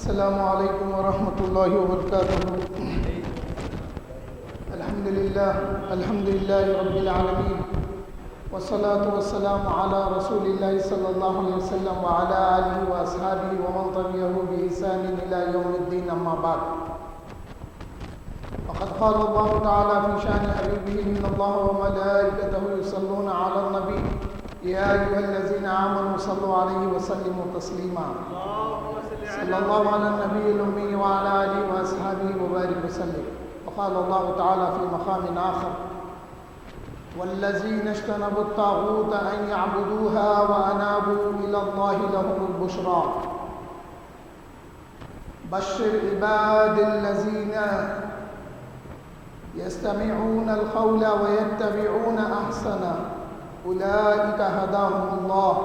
السلام علیکم ورحمۃ اللہ وبرکاتہ۔ الحمد للہ رب العالمین، والصلاة والسلام علی رسول اللہ صلی اللہ علیہ وسلم وعلی آلہ واصحابہ ومن تبعہ بإحسان الی یوم الدین، اما بعد۔ وقد قال اللہ تعالی فی شان حبیبہ ان اللہ وملائکتہ یصلون علی النبی یا ایھا الذین آمنوا صلوا علیہ وسلموا تسلیما۔ صلی اللہ علی النبی الامی وعلی آلہ واصحابہ وبارک وسلم۔ وقال اللہ تعالی فی مقام آخر والذین اجتنبوا الطاغوت ان یعبدوها وانابوا الی اللہ لهم البشری بشر عباد الذین يستمعون القول ويتبعون احسنه اولئک هداهم الله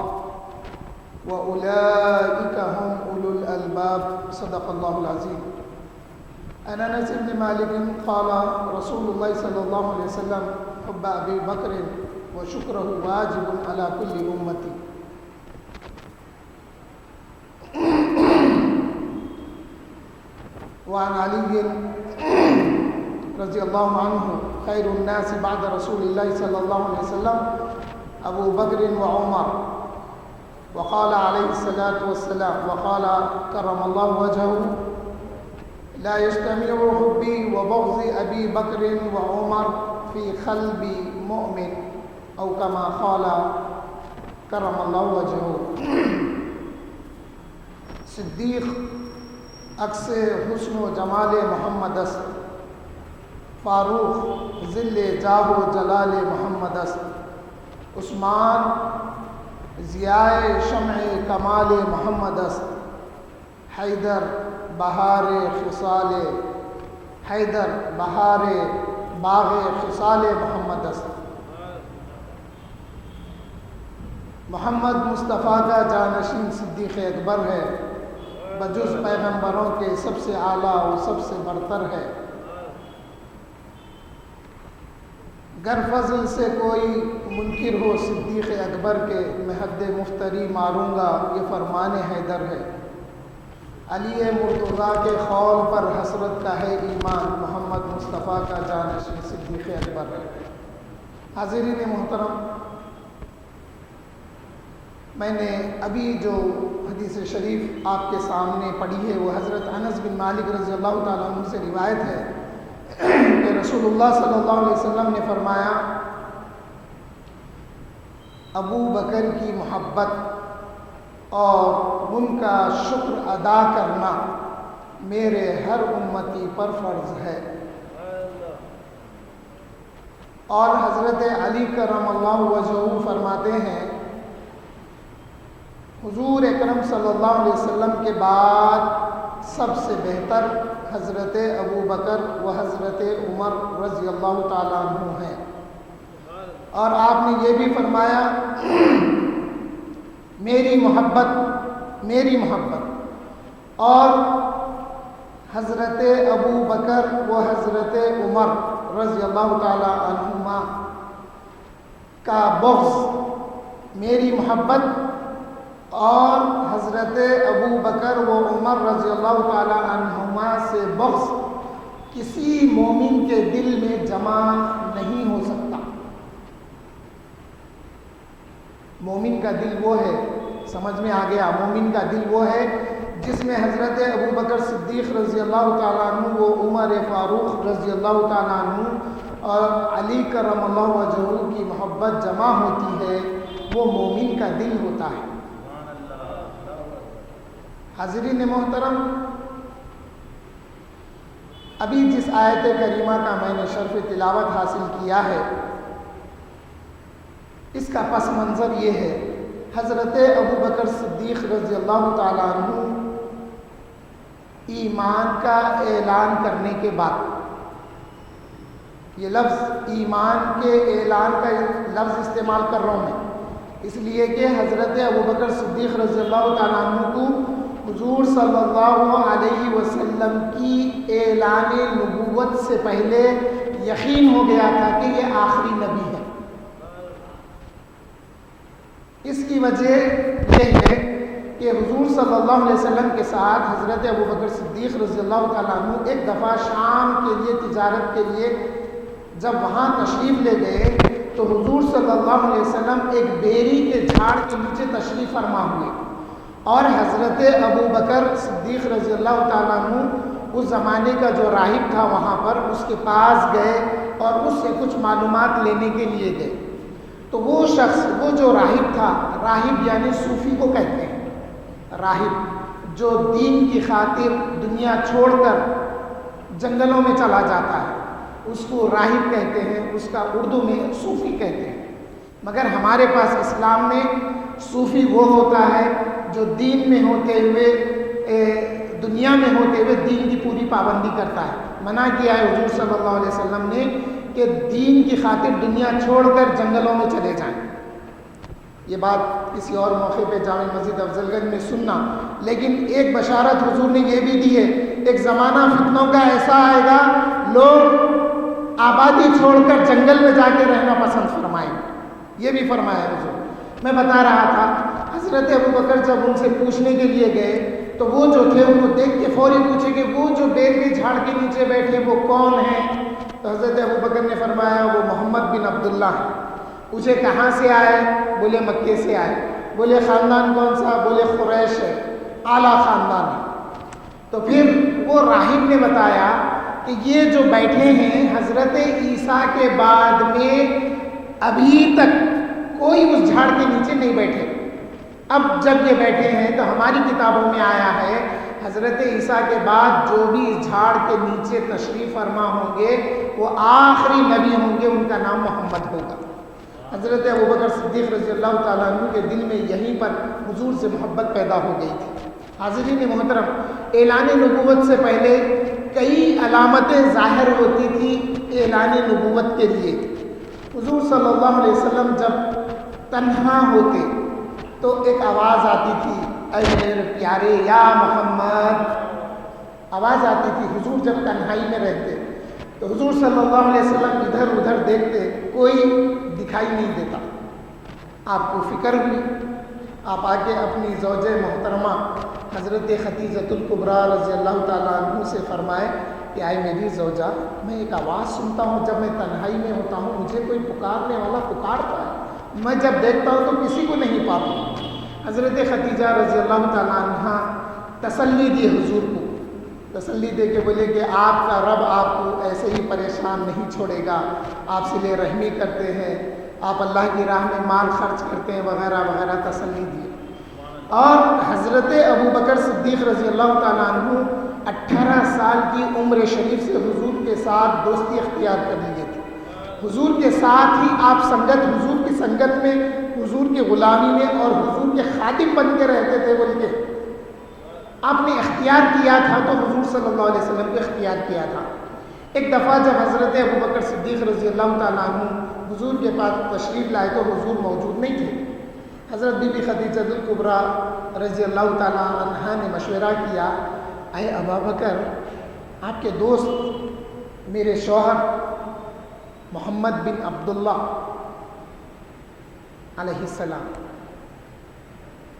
وأولئك هم أولو الألباب، صدق الله العظيم۔ عن أنس بن مالك قال رسول الله صلى الله عليه وسلم حب أبي بكر وشكره واجب على كل أمتي۔ وعن علي رضي الله عنه خير الناس بعد رسول الله صلى الله عليه وسلم أبو بكر وعمر، وقال عليه الصلاة والسلام وقال كرم الله وجهه لا يجتمع حبي وبغض أبي بكر وعمر في قلب مؤمن، أو كما قال كرم الله وجهه۔ صدیق عکس حسن و جمال محمد است، فاروق ذل جاه و جلال محمد است، عثمان ضیاء شمع کمال محمد است، حیدر بہار باغ خصال محمد است۔ محمد مصطفیٰ کا جانشین صدیق اکبر ہے، بجز پیغمبروں کے سب سے اعلیٰ اور سب سے برتر ہے۔ گر فضل سے کوئی منکر ہو صدیق اکبر کے، میں حد مفتری ماروں گا، یہ فرمان حیدر ہے۔ علی مرتضیٰ کے قول پر حسرت کا ہے ایمان، محمد مصطفیٰ کا جانشین صدیق اکبر ہے۔ حاضرین محترم، میں نے ابھی جو حدیث شریف آپ کے سامنے پڑھی ہے وہ حضرت انس بن مالک رضی اللہ تعالیٰ عنہ سے روایت ہے کہ رسول اللہ صلی اللہ علیہ وسلم نے فرمایا، ابو بکر کی محبت اور ان کا شکر ادا کرنا میرے ہر امتی پر فرض ہے۔ اور حضرت علی کرم اللہ وجہہ فرماتے ہیں، حضور اکرم صلی اللہ علیہ وسلم کے بعد سب سے بہتر حضرت ابو بکر و حضرت عمر رضی اللہ تعالیٰ عنہ ہیں۔ اور آپ نے یہ بھی فرمایا، میری محبت اور حضرت ابو بکر و حضرت عمر رضی اللہ تعالیٰ عنہما کا بغض، میری محبت اور حضرت ابو بکر و عمر رضی اللہ تعالی عنہما سے بغض کسی مومن کے دل میں جمع نہیں ہو سکتا۔ مومن کا دل وہ ہے، سمجھ میں آ گیا، مومن کا دل وہ ہے جس میں حضرت ابو بکر صدیق رضی اللہ تعالیٰ عنہ و عمر فاروق رضی اللہ تعالیٰ عنہ اور علی کرم اللہ وجہہ کی محبت جمع ہوتی ہے، وہ مومن کا دل ہوتا ہے۔ حاضرین محترم، ابھی جس آیت کریمہ کا میں نے شرف تلاوت حاصل کیا ہے، اس کا پس منظر یہ ہے، حضرت ابو بکر صدیق رضی اللہ تعالیٰ عنہ ایمان کا اعلان کرنے کے بعد، یہ لفظ ایمان کے اعلان کا لفظ استعمال کر رہا ہوں میں، اس لیے کہ حضرت ابو بکر صدیق رضی اللہ تعالیٰ عنہ کو حضور صلی اللہ علیہ وسلم کی اعلان نبوت سے پہلے یقین ہو گیا تھا کہ یہ آخری نبی ہے۔ اس کی وجہ یہ ہے کہ حضور صلی اللہ علیہ وسلم کے ساتھ حضرت ابوبکر صدیق رضی اللہ تعالیٰ عنہ ایک دفعہ شام کے لیے تجارت کے لیے جب وہاں تشریف لے گئے تو حضور صلی اللہ علیہ وسلم ایک بیری کے جھاڑ کے نیچے تشریف فرما ہوئے، اور حضرت ابوبکر صدیق رضی اللہ تعالیٰ عنہ اس زمانے کا جو راہب تھا وہاں پر اس کے پاس گئے اور اس سے کچھ معلومات لینے کے لیے گئے۔ تو وہ شخص، وہ جو راہب تھا، راہب یعنی صوفی کو کہتے ہیں، راہب جو دین کی خاطر دنیا چھوڑ کر جنگلوں میں چلا جاتا ہے اس کو راہب کہتے ہیں، اس کا اردو میں صوفی کہتے ہیں۔ مگر ہمارے پاس اسلام میں صوفی وہ ہوتا ہے جو دین میں ہوتے ہوئے دنیا میں ہوتے ہوئے دین کی پوری پابندی کرتا ہے۔ منع کیا ہے حضور صلی اللہ علیہ وسلم نے کہ دین کی خاطر دنیا چھوڑ کر جنگلوں میں چلے جائیں۔ یہ بات کسی اور موقع پہ جامع مسجد افضل گنج میں سننا، لیکن ایک بشارت حضور نے یہ بھی دی ہے، ایک زمانہ فتنوں کا ایسا آئے گا لوگ آبادی چھوڑ کر جنگل میں جا کے رہنا پسند فرمائیں، یہ بھی فرمایا حضور۔ میں بتا رہا تھا حضرت ابوبکر جب ان سے پوچھنے کے لیے گئے تو وہ جو تھے ان کو دیکھ کے فوری پوچھے کہ وہ جو بیر کے جھاڑ کے نیچے بیٹھے وہ کون ہیں؟ تو حضرت ابوبکر نے فرمایا وہ محمد بن عبداللہ ہیں۔ پوچھے کہاں سے آئے؟ بولے مکے سے آئے۔ بولے خاندان کون سا؟ بولے قریش ہے، اعلیٰ خاندان ہے۔ تو پھر وہ راہب نے بتایا کہ یہ جو بیٹھے ہیں حضرت عیسیٰ کے بعد میں ابھی تک کوئی اس جھاڑ کے نیچے نہیں بیٹھے، اب جب یہ بیٹھے ہیں تو ہماری کتابوں میں آیا ہے حضرت عیسیٰ کے بعد جو بھی اس جھاڑ کے نیچے تشریف فرما ہوں گے وہ آخری نبی ہوں گے، ان کا نام محمد ہوگا۔ حضرت ابوبکر صدیق رضی اللہ تعالیٰ عنہ کے دل میں یہیں پر حضور سے محبت پیدا ہو گئی تھی۔ حاضرین محترم، اعلان نبوت سے پہلے کئی علامتیں ظاہر ہوتی تھی اعلان نبوت کے لیے۔ حضور صلی اللہ علیہ وسلم جب تنہا ہوتے تو ایک آواز آتی تھی، اے میرے پیارے یا محمد، آواز آتی تھی۔ حضور جب تنہائی میں رہتے تو حضور صلی اللہ علیہ وسلم ادھر ادھر دیکھتے، کوئی دکھائی نہیں دیتا۔ آپ کو فکر ہوئی، آپ آ کے اپنی زوجہ محترمہ حضرت خدیجۃ الکبریٰ رضی اللہ تعالیٰ عنہ سے فرمائے کہ آئے میری زوجہ، میں ایک آواز سنتا ہوں جب میں تنہائی میں ہوتا ہوں، مجھے کوئی پکارنے والا پکارتا ہے، میں جب دیکھتا ہوں تو کسی کو نہیں پاتا ہوں۔ حضرت خدیجہ رضی اللہ تعالیٰ عنہ تسلی دی حضور کو، تسلی دے کے بولے کہ آپ کا رب آپ کو ایسے ہی پریشان نہیں چھوڑے گا، آپ صلہ رحمی کرتے ہیں، آپ اللہ کی راہ میں مال خرچ کرتے ہیں وغیرہ وغیرہ، تسلی دی۔ اور حضرت ابوبکر صدیق رضی اللہ تعالیٰ عنہ 18 سال کی عمر شریف سے حضور کے ساتھ دوستی اختیار کر لیے تھے، حضور کے ساتھ ہی آپ سنگت، حضور کی سنگت میں، حضور کی غلامی میں اور حضور کے خادم بن کے رہتے تھے، بول کے آپ نے اختیار کیا تھا تو حضور صلی اللہ علیہ وسلم کو اختیار کیا تھا۔ ایک دفعہ جب حضرت ابوبکر صدیق رضی اللہ تعالیٰ عنہ حضور کے پاس تشریف لائے تو حضور موجود نہیں تھے۔ حضرت بی بی خدیجۃ الکبریٰ رضی اللہ تعالیٰ عنہا نے مشورہ کیا، اے ابابکر، آپ کے دوست میرے شوہر محمد بن عبداللہ علیہ السلام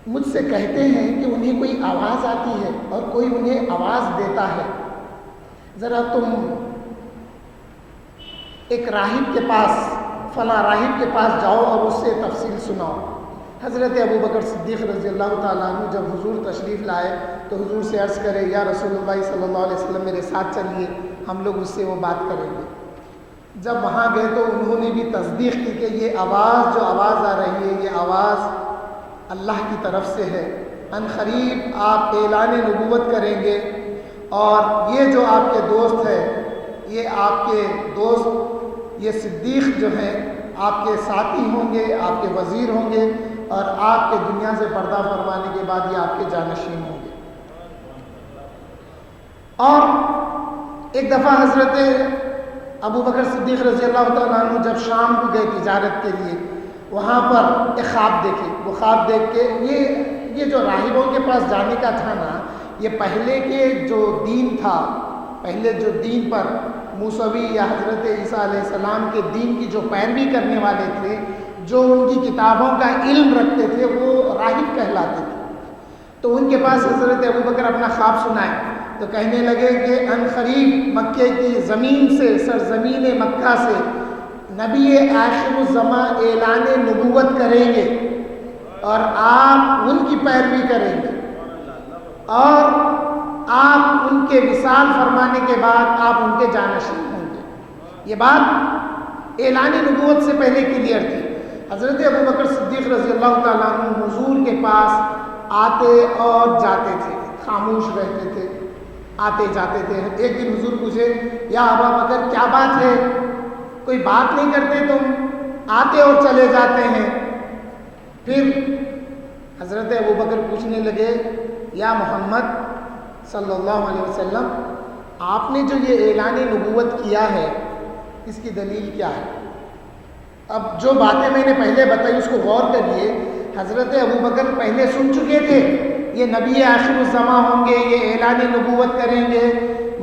مجھ سے کہتے ہیں کہ انہیں کوئی آواز آتی ہے اور کوئی انہیں آواز دیتا ہے، ذرا تم ایک راہب کے پاس، فلاں راہب کے پاس جاؤ اور اس سے تفصیل سناؤ۔ حضرت ابوبکر صدیق رضی اللہ تعالیٰ عنہ جب حضور تشریف لائے تو حضور سے عرض کرے، یا رسول اللہ صلی اللہ علیہ وسلم میرے ساتھ چلیے، ہم لوگ اس سے وہ بات کریں گے۔ جب وہاں گئے تو انہوں نے بھی تصدیق کی کہ یہ آواز، جو آواز آ رہی ہے، یہ آواز اللہ کی طرف سے ہے، ان قریب آپ اعلان نبوت کریں گے، اور یہ جو آپ کے دوست ہے، یہ آپ کے دوست، یہ صدیق جو ہیں آپ کے ساتھی ہوں گے، آپ کے وزیر ہوں گے، اور آپ کے دنیا سے پردہ فرمانے کے بعد یہ آپ کے جانشین ہوں گے۔ اور ایک دفعہ حضرت ابوبکر صدیق رضی اللہ تعالیٰ عنہ جب شام کو گئے تجارت کے لیے، وہاں پر ایک خواب دیکھے۔ وہ خواب دیکھ کے یہ جو راہبوں کے پاس جانے کا تھا نا، یہ پہلے کے جو دین تھا، پہلے جو دین پر موسوی یا حضرت عیسیٰ علیہ السلام کے دین کی جو پیروی کرنے والے تھے، جو ان کی کتابوں کا علم رکھتے تھے، وہ راہب کہلاتے تھے۔ تو ان کے پاس حضرت ابوبکر اپنا خواب سنائے تو کہنے لگے کہ ان قریب مکے کی زمین سے، سرزمین مکہ سے نبی آخر الزمان اعلان نبوت کریں گے اور آپ ان کی پیروی کریں گے، اور آپ ان کے وصال فرمانے کے بعد آپ ان کے جانشین ہوں گے۔ یہ بات اعلان نبوت سے پہلے کلیئر تھی۔ حضرت ابوبکر صدیق رضی اللہ تعالیٰ عنہ حضور کے پاس آتے اور جاتے تھے، خاموش رہتے تھے، آتے جاتے تھے۔ ایک دن حضور پوچھے، یا ابوبکر کیا بات ہے، کوئی بات نہیں کرتے تم، آتے اور چلے جاتے ہیں؟ پھر حضرت ابوبکر پوچھنے لگے، یا محمد صلی اللہ علیہ وسلم، آپ نے جو یہ اعلان نبوت کیا ہے اس کی دلیل کیا ہے؟ اب جو باتیں میں نے پہلے بتائی اس کو غور کریے۔ حضرت ابوبکر پہلے سن چکے تھے یہ نبی آخر الزمان ہوں گے، یہ اعلان نبوت کریں گے،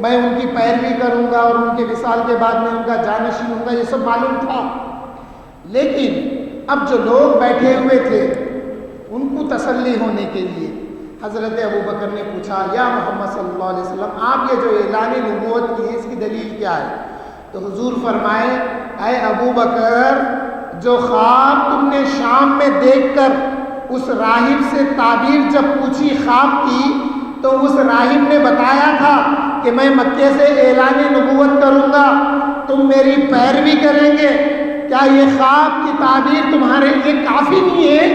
میں ان کی پیروی کروں گا اور ان کے وصال کے بعد میں ان کا جانشین ہوں گا، یہ سب معلوم تھا۔ لیکن اب جو لوگ بیٹھے ہوئے تھے ان کو تسلی ہونے کے لیے حضرت ابوبکر نے پوچھا، یا محمد صلی اللہ علیہ وسلم، آپ یہ جو اعلان نبوت کی ہے اس کی دلیل کیا ہے؟ تو حضور فرمائے، اے ابوبکر، جو خواب تم نے شام میں دیکھ کر اس راہب سے تعبیر جب پوچھی خواب کی تو اس راہب نے بتایا تھا کہ میں مکے سے اعلان نبوت کروں گا، تم میری پیروی کریں گے، کیا یہ خواب کی تعبیر تمہارے لیے کافی نہیں ہے؟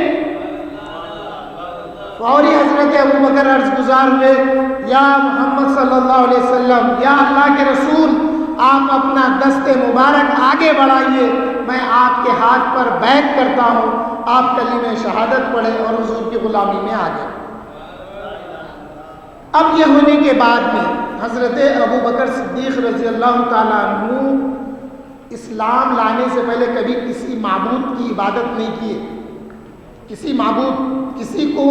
فوری حضرت ابوبکر عرض گزار ہوئے، یا محمد صلی اللہ علیہ وسلم، یا اللہ کے رسول، آپ اپنا دست مبارک آگے بڑھائیے، میں آپ کے ہاتھ پر بیعت کرتا ہوں، آپ کلمہ شہادت پڑھیں اور حضور کی غلامی میں آ گئے۔ اب یہ ہونے کے بعد میں حضرت ابوبکر صدیق رضی اللہ تعالیٰ عنہ اسلام لانے سے پہلے کبھی کسی معبود کی عبادت نہیں کیے، کسی معبود، کسی کو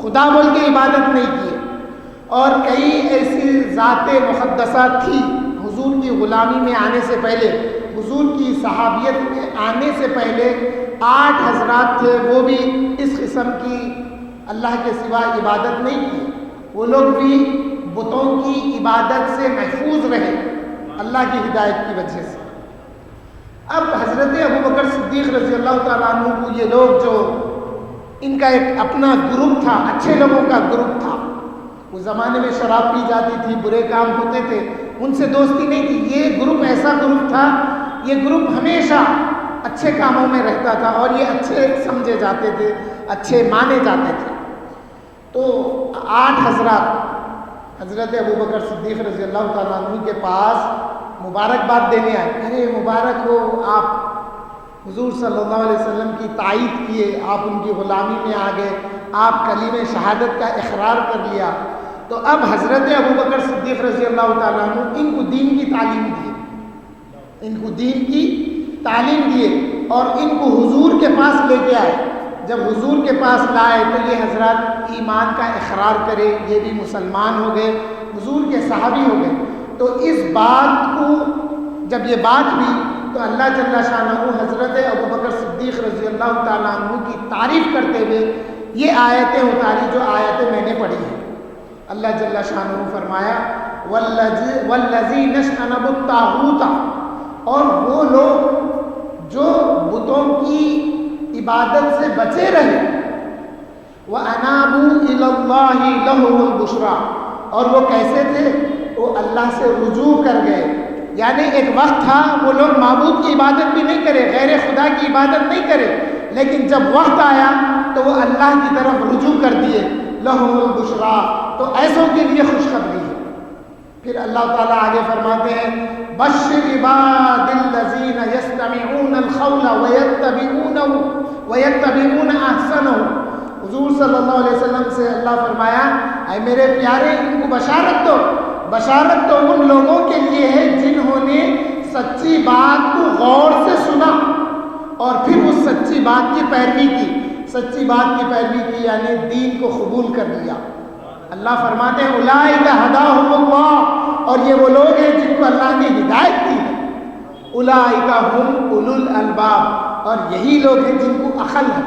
خدا بول کے عبادت نہیں کیے، اور کئی ایسی ذات مقدسہ تھی حضور کی غلامی میں آنے سے پہلے، حضور کی صحابیت میں آنے سے پہلے 8 حضرات تھے، وہ بھی اس قسم کی اللہ کے سوا عبادت نہیں کی، وہ لوگ بھی بتوں کی عبادت سے محفوظ رہے اللہ کی ہدایت کی وجہ سے۔ اب حضرت ابوبکر صدیق رضی اللہ تعالیٰ عنہ کو یہ لوگ جو ان کا ایک اپنا گروپ تھا، اچھے لوگوں کا گروپ تھا، اس زمانے میں شراب پی جاتی تھی، برے کام ہوتے تھے، ان سے دوستی نہیں تھی۔ یہ گروپ ایسا گروپ تھا، یہ گروپ ہمیشہ اچھے کاموں میں رہتا تھا اور یہ اچھے سمجھے جاتے تھے، اچھے مانے جاتے تھے۔ تو 8 حضرات حضرت ابوبکر صدیق رضی اللہ تعالیٰ عنہ کے پاس مبارکباد دینے آئے، ارے مبارک ہو، آپ حضور صلی اللہ علیہ وسلم کی تائید کیے، آپ ان کی غلامی میں آ گئے، آپ کلمہ شہادت کا اقرار کر لیا۔ تو اب حضرت ابوبکر صدیق رضی اللہ تعالیٰ عنہ ان کو دین کی تعلیم دیے، ان کو دین کی تعلیم دیے اور ان کو حضور کے پاس لے کے آئے۔ جب حضور کے پاس لائے تو یہ حضرات ایمان کا اقرار کرے، یہ بھی مسلمان ہو گئے، حضور کے صحابی ہو گئے۔ تو اس بات کو جب یہ بات ہوئی تو اللہ جل شانہ حضرت ابوبکر صدیق رضی اللہ تعالیٰ عنہ کی تعریف کرتے ہوئے یہ آیتیں اتاری جو آیتیں میں نے پڑھی ہیں۔ اللہ جل شانہ فرمایا، وَالَّذِينَ اجْتَنَبُوا الطَّاغُوتَ، اور وہ لوگ جو بتوں کی عبادت سے بچے رہے، وَأَنَابُوا إِلَى اللَّهِ لَهُمُ الْبُشْرَى، اور وہ کیسے تھے، وہ اللہ سے رجوع کر گئے۔ یعنی ایک وقت تھا وہ لوگ معبود کی عبادت بھی نہیں کرے، غیر خدا کی عبادت نہیں کرے، لیکن جب وقت آیا تو وہ اللہ کی طرف رجوع کر دیے، لَهُمُ الْبُشْرَى، تو ایسوں کے لیے خوشخبری ہے۔ پھر اللہ تعالیٰ آگے فرماتے ہیں، بَشِّرْ عِبَادِ الَّذِينَ يَسْتَمِعُونَ الْقَوْلَ وَيَتَّبِعُونَ أَحْسَنَهُ۔ حضور صلی اللہ علیہ وسلم سے اللہ فرمایا، اے میرے پیارے، ان کو بشارت دو، بشارت تو ان لوگوں کے لیے ہے جنہوں نے سچی بات کو غور سے سنا اور پھر اس سچی بات کی پیروی کی۔ سچی بات کی پیروی کی یعنی دین کو قبول کر لیا۔ اللہ فرماتے ہیں، اولئک ھداھم اللہ، اور یہ وہ لوگ ہیں جن کو اللہ نے ہدایت دی ہے۔ اولئک ھم اولو الالباب، اور یہی لوگ ہیں جن کو عقل ہے۔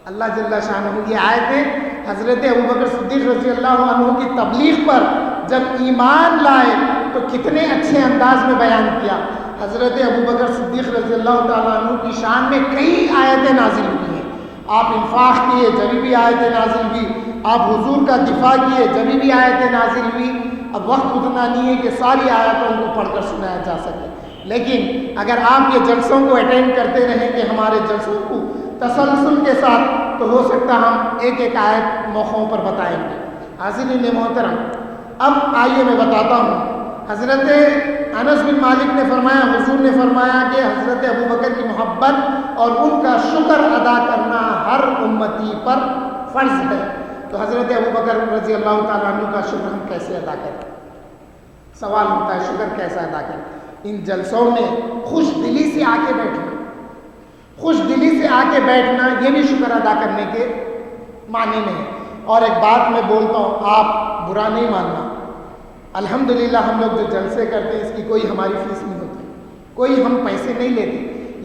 اللہ جل شانہ یہ آیتیں حضرت ابوبکر صدیق رضی اللہ عنہ کی تبلیغ پر جب ایمان لائے تو کتنے اچھے انداز میں بیان کیا. حضرت ابوبکر صدیق رضی اللہ تعالیٰ عنہ کی شان میں کئی آیتیں نازل ہوئی ہیں. آپ انفاق کیے جبھی بھی آیتیں نازل ہوئی, آپ حضور کا دفاع کیے جبھی بھی آیتیں نازل ہوئی. اب وقت اتنا نہیں ہے کہ ساری آیتوں کو پڑھ کر سنایا جا سکے, لیکن اگر آپ یہ جلسوں کو اٹینڈ کرتے رہیں کہ ہمارے جلسوں کو تسلسل کے ساتھ, تو ہو سکتا ہم ایک ایک آیت موقعوں پر بتائیں گے. حاضرین محترم, اب آئیے میں بتاتا ہوں. حضرت انس بن مالک نے فرمایا, حضور نے فرمایا کہ حضرت ابوبکر کی محبت اور ان کا شکر ادا کرنا ہر امتی پر فرض ہے. تو حضرت ابوبکر رضی اللہ تعالیٰ عنہ کا شکر ہم کیسے ادا کریں؟ سوال ہوتا ہے شکر کیسا ادا کریں. ان جلسوں میں خوش دلی سے آ کے بیٹھنا, خوش دلی سے آ کے بیٹھنا یہ بھی شکر ادا کرنے کے معنی میں ہے. اور ایک بات میں بولتا ہوں, آپ برا نہیں ماننا, الحمدللہ ہم لوگ جو جلسے کرتے ہیں اس کی کوئی ہماری فیس نہیں ہوتی, کوئی ہم پیسے نہیں لیتے,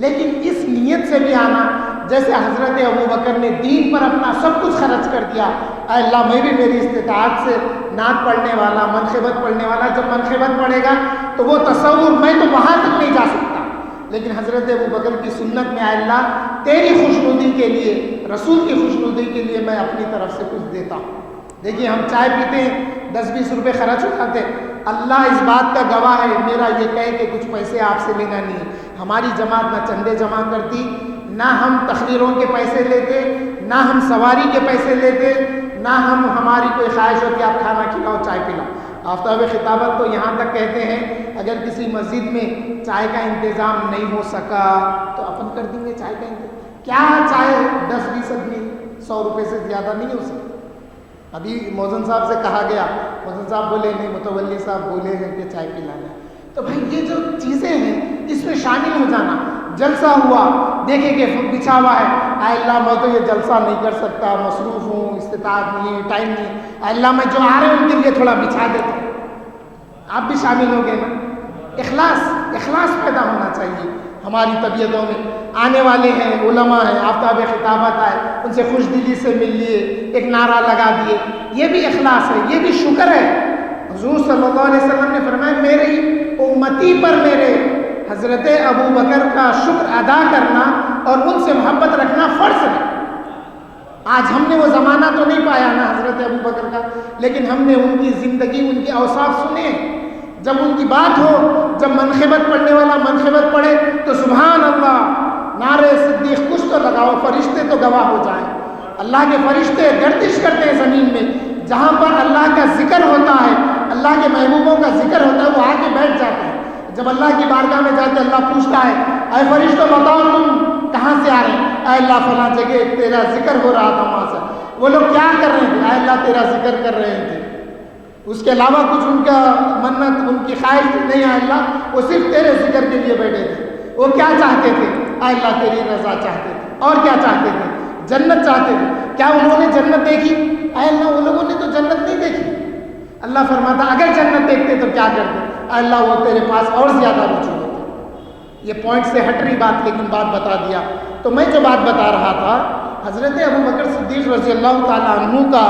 لیکن اس نیت سے بھی آنا جیسے حضرت ابوبکر نے دین پر اپنا سب کچھ خرچ کر دیا. اے اللہ میں بھی میری استطاعت سے نعت پڑھنے والا, منقبت پڑھنے والا, جب منقبت پڑھے گا تو وہ تصور میں تو وہاں تک نہیں جا سکتا, لیکن حضرت ابوبکر کی سنت میں اے اللہ تیری خوشنودی کے لیے, رسول کی خوشنودی کے لیے میں اپنی طرف سے کچھ دیتا ہوں. دیکھیے ہم چائے پیتے ہیں, 10-20 روپے خرچ ہو جاتے, اللہ اس بات کا گواہ ہے, میرا یہ کہے کہ کچھ پیسے آپ سے لینا نہیں ہے. ہماری جماعت نہ چندے جمع کرتی, نہ ہم تقریروں کے پیسے لیتے, نہ ہم سواری کے پیسے لیتے, نہ ہماری کوئی خواہش ہو کہ آپ کھانا کھلاؤ چائے پلاؤ. آفتاب خطابت تو یہاں تک کہتے ہیں اگر کسی مسجد میں چائے کا انتظام نہیں ہو سکا تو اپن کر دیں گے چائے کا انتظام. کیا چائے 10-20 آدمی 100 روپے سے زیادہ نہیں ہو سکتا. ابھی موزن صاحب سے کہا گیا, موزن صاحب بولے نہیں, متولی صاحب بولے ہیں کہ چائے پلانا ہے. تو بھائی یہ جو چیزیں ہیں اس میں شامل ہو جانا. جلسہ ہوا, دیکھیں کہ بچھا ہوا ہے, اے اللہ میں تو یہ جلسہ نہیں کر سکتا, مصروف ہوں, استطاعت نہیں ہے, ٹائم نہیں ہے, اے اللہ میں جو آ رہے ہیں ان کے لیے تھوڑا بچھا دیتا ہوں. آپ بھی شامل ہو گئے نا. اخلاص پیدا ہونا چاہیے ہماری طبیعتوں میں. آنے والے ہیں, علماء ہیں, آفتاب خطابت آئے, ان سے خوش دلی سے مل لیے, ایک نعرہ لگا دیے, یہ بھی اخلاص ہے, یہ بھی شکر ہے. حضور صلی اللہ علیہ وسلم نے فرمایا میری امتی پر میرے حضرت ابوبکر کا شکر ادا کرنا اور ان سے محبت رکھنا فرض ہے. آج ہم نے وہ زمانہ تو نہیں پایا نا حضرت ابوبکر کا, لیکن ہم نے ان کی زندگی, ان کے اوصاف سنے. جب ان کی بات ہو, جب منقبت پڑھنے والا منقبت پڑھے تو سبحان اللہ, نعرے صدیق کچھ تو لگاؤ, فرشتے تو گواہ ہو جائیں. اللہ کے فرشتے گردش کرتے ہیں زمین میں, جہاں پر اللہ کا ذکر ہوتا ہے, اللہ کے محبوبوں کا ذکر ہوتا ہے, وہ آ کے بیٹھ جاتے ہیں. جب اللہ کی بارگاہ میں جاتے اللہ پوچھتا ہے اے فرشتوں بتاؤ تم کہاں سے آ رہے ہیں؟ اے اللہ فلاں جگہ تیرا ذکر ہو رہا تھا وہاں سے. وہ لوگ کیا کر رہے تھے؟ اے اللہ تیرا ذکر کر رہے تھے, اس کے علاوہ کچھ ان کا منت, ان کی خواہش نہیں. اے اللہ وہ صرف تیرے ذکر کے لیے بیٹھے تھے. وہ کیا چاہتے تھے؟ اے اللہ تیری رضا چاہتے تھے. اور کیا چاہتے تھے؟ جنت چاہتے تھے. کیا انہوں نے جنت دیکھی؟ اے اللہ وہ لوگوں نے تو جنت نہیں دیکھی. اللہ فرماتا اگر جنت دیکھتے تو کیا کرتے؟ اے اللہ وہ تیرے پاس اور زیادہ رجوع ہوتے. یہ پوائنٹ سے ہٹ رہی بات, لیکن بات بتا دیا. تو میں جو بات بتا رہا تھا, حضرت ابوبکر صدیق رضی اللہ تعالیٰ عنہ کا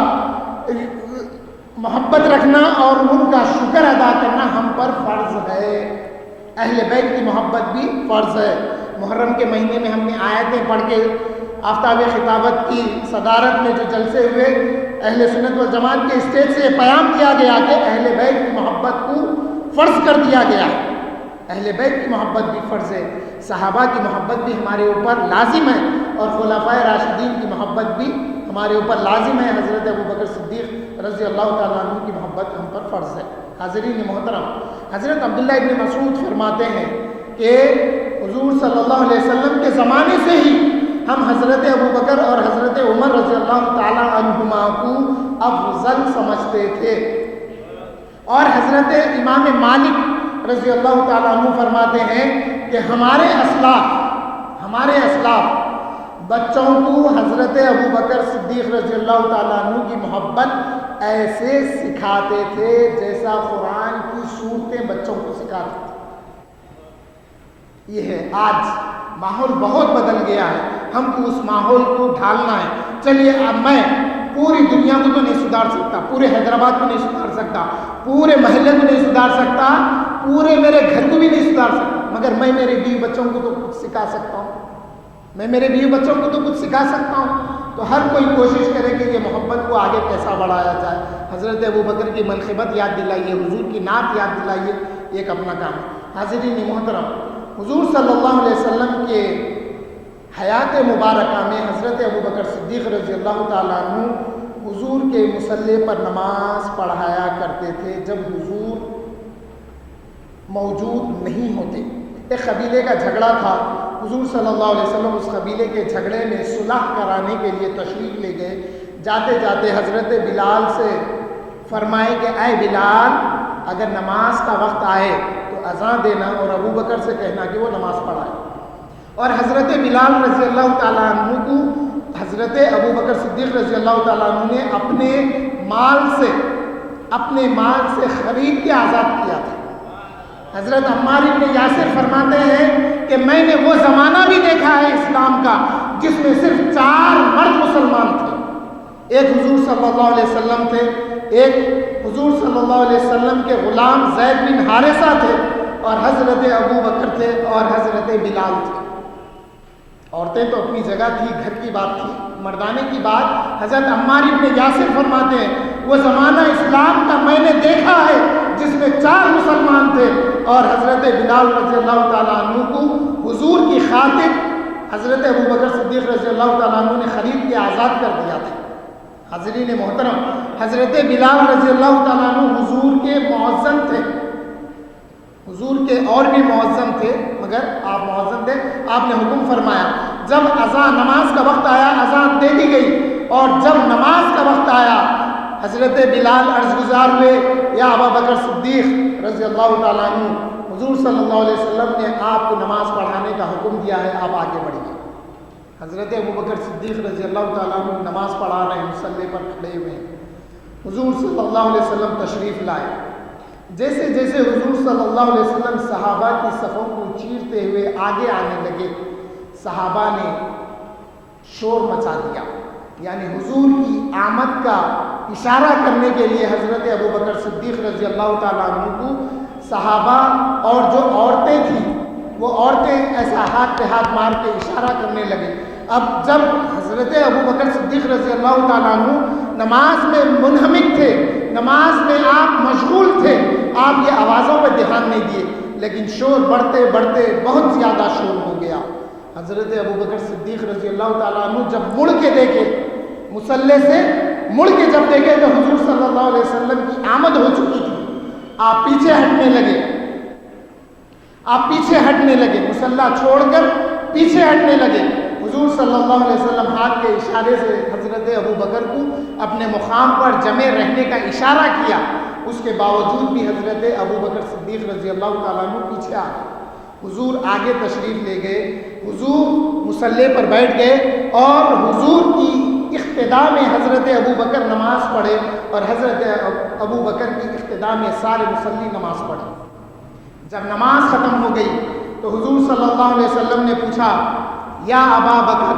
محبت رکھنا اور ان کا شکر ادا کرنا ہم پر فرض ہے. اہل بیت کی محبت بھی فرض ہے. محرم کے مہینے میں ہم نے آیتیں پڑھ کے آفتاب خطابت کی صدارت میں جو جلسے ہوئے, اہل سنت والجماعت کے اسٹیج سے یہ پیام کیا گیا کہ اہل بیت کی محبت کو فرض کر دیا گیا. اہل بیت کی محبت بھی فرض ہے, صحابہ کی محبت بھی ہمارے اوپر لازم ہے, اور خلفائے راشدین کی محبت بھی ہمارے اوپر لازم ہے. حضرت ابوبکر صدیق رضی اللہ تعالیٰ عنہ کی محبت ہم پر فرض ہے. حاضرین محترم, حضرت عبداللہ ابن مسعود فرماتے ہیں کہ حضور صلی اللہ علیہ وسلم کے زمانے سے ہی ہم حضرت ابوبکر اور حضرت عمر رضی اللہ تعالیٰ عنہما کو افضل سمجھتے تھے. اور حضرت امام مالک رضی اللہ تعالیٰ عنہ فرماتے ہیں کہ ہمارے اسلاف بچوں کو حضرت ابوبکر صدیق رضی اللہ تعالیٰ عنہ کی محبت ایسے سکھاتے تھے جیسا قرآن کی صورتیں بچوں کو سکھاتے تھے. یہ ہے آج ماحول بہت بدل گیا ہے، ہم کو اس ماحول کو ڈھالنا ہے۔ چلیے اب میں پوری دنیا کو تو نہیں سدھار سکتا، پورے حیدرآباد کو نہیں سدھار سکتا، پورے محلے کو نہیں سدھار سکتا، پورے میرے گھر کو بھی نہیں سدھار سکتا، مگر میں میرے بیوی بچوں کو تو کچھ سکھا سکتا ہوں، میں میرے بیوی بچوں کو تو کچھ سکھا سکتا ہوں۔ تو ہر کوئی کوشش کرے کہ یہ محبت کو آگے کیسا بڑھایا جائے۔ حضرت ابوبکر کی منقبت یاد دلائیے، حضور کی نعت یاد دلائیے، ایک اپنا کام ہے۔ حاضرین محترم، حضور صلی اللہ علیہ وسلم کے حیات مبارکہ میں حضرت ابوبکر صدیق رضی اللہ تعالیٰ عنہ حضور کے مصلی پر نماز پڑھایا کرتے تھے جب حضور موجود نہیں ہوتے۔ ایک قبیلے کا جھگڑا تھا، حضور صلی اللہ علیہ وسلم اس قبیلے کے جھگڑے میں صلح کرانے کے لیے تشریف لے گئے۔ جاتے جاتے حضرت بلال سے فرمائے کہ اے بلال، اگر نماز کا وقت آئے تو اذان دینا اور ابوبکر سے کہنا کہ وہ نماز پڑھائے۔ اور حضرت بلال رضی اللہ تعالیٰ عنہ کو حضرت ابوبکر صدیق رضی اللہ تعالیٰ عنہ نے اپنے مال سے خرید کے آزاد کیا تھا۔ حضرت عمار بن یاسر فرماتے ہیں کہ میں نے وہ زمانہ بھی دیکھا ہے اسلام کا جس میں صرف 4 مرد مسلمان تھے، ایک حضور صلی اللہ علیہ وسلم تھے، ایک حضور صلی اللہ علیہ وسلم کے غلام زید بن حارثہ تھے، اور حضرت ابوبکر تھے اور حضرت بلال تھے۔ عورتیں تو اپنی جگہ تھی، گھر کی بات تھی، مردانے کی بات۔ حضرت عمار بن یاسر فرماتے ہیں وہ زمانہ اسلام کا میں نے دیکھا ہے جس میں 4 مسلمان تھے، اور حضرت بلال رضی اللہ تعالیٰ عنہ کو حضور کی خاطر حضرت ابوبکر صدیق رضی اللہ تعالیٰ عنہ نے خرید کے آزاد کر دیا تھا۔ حاضرین محترم، حضرت بلال رضی اللہ تعالیٰ عنہ حضور کے مؤذن تھے، حضور کے اور بھی مؤذن تھے مگر آپ مؤذن تھے۔ آپ نے حکم فرمایا جب اذان نماز کا وقت آیا اذان دے دی گئی، اور جب نماز کا وقت آیا حضرت بلال عرض گزار ہوئے یا ابوبکر صدیق رضی اللہ تعالیٰ عنہ، حضور صلی اللہ علیہ وسلم نے آپ کو نماز پڑھانے کا حکم دیا ہے، آپ آگے بڑھیے۔ حضرت ابوبکر صدیق رضی اللہ تعالیٰ عنہ نماز پڑھا رہے ہیں، مصلی پر کھڑے ہوئے ہیں۔ حضور صلی اللہ علیہ وسلم تشریف لائے۔ جیسے جیسے حضور صلی اللہ علیہ وسلم صحابہ کی صفوں کو چیرتے ہوئے آگے آنے لگے، صحابہ نے شور مچا دیا، یعنی حضور کی آمد کا اشارہ کرنے کے لیے حضرت ابوبکر صدیق رضی اللہ تعالیٰ عنہ کو صحابہ اور جو عورتیں تھیں وہ عورتیں ایسا ہاتھ پہ ہاتھ مار کے اشارہ کرنے لگے۔ اب جب حضرت ابوبکر صدیق رضی اللہ تعالیٰ عنہ نماز میں منہمک تھے، نماز میں آپ مشغول تھے، آپ یہ آوازوں پہ دھیان نہیں دیے، لیکن شور بڑھتے بڑھتے بہت زیادہ شور ہو گیا۔ حضرت ابوبکر صدیق رضی اللہ تعالیٰ عنہ جب مڑ کے دیکھے، مصلی سے مڑ کے جب دیکھے تو حضور صلی اللہ علیہ وسلم کی آمد ہو چکی تھی۔ آپ پیچھے ہٹنے لگے، مصلی چھوڑ کر پیچھے ہٹنے لگے۔ حضور صلی اللہ علیہ وسلم ہاتھ کے اشارے سے حضرت ابوبکر کو اپنے مقام پر جمع رہنے کا اشارہ کیا، اس کے باوجود بھی حضرت ابوبکر صدیق رضی اللہ تعالیٰ عنہ پیچھے آ گئے۔ حضور آگے تشریف لے گئے، حضور مصلی پر بیٹھ گئے، اور حضور کی اقتداء میں حضرت ابوبکر نماز پڑھے، اور حضرت ابوبکر کی اقتداء میں سارے مصلی نماز پڑھے۔ جب نماز ختم ہو گئی تو حضور صلی اللہ علیہ وسلم نے پوچھا یا ابا بکر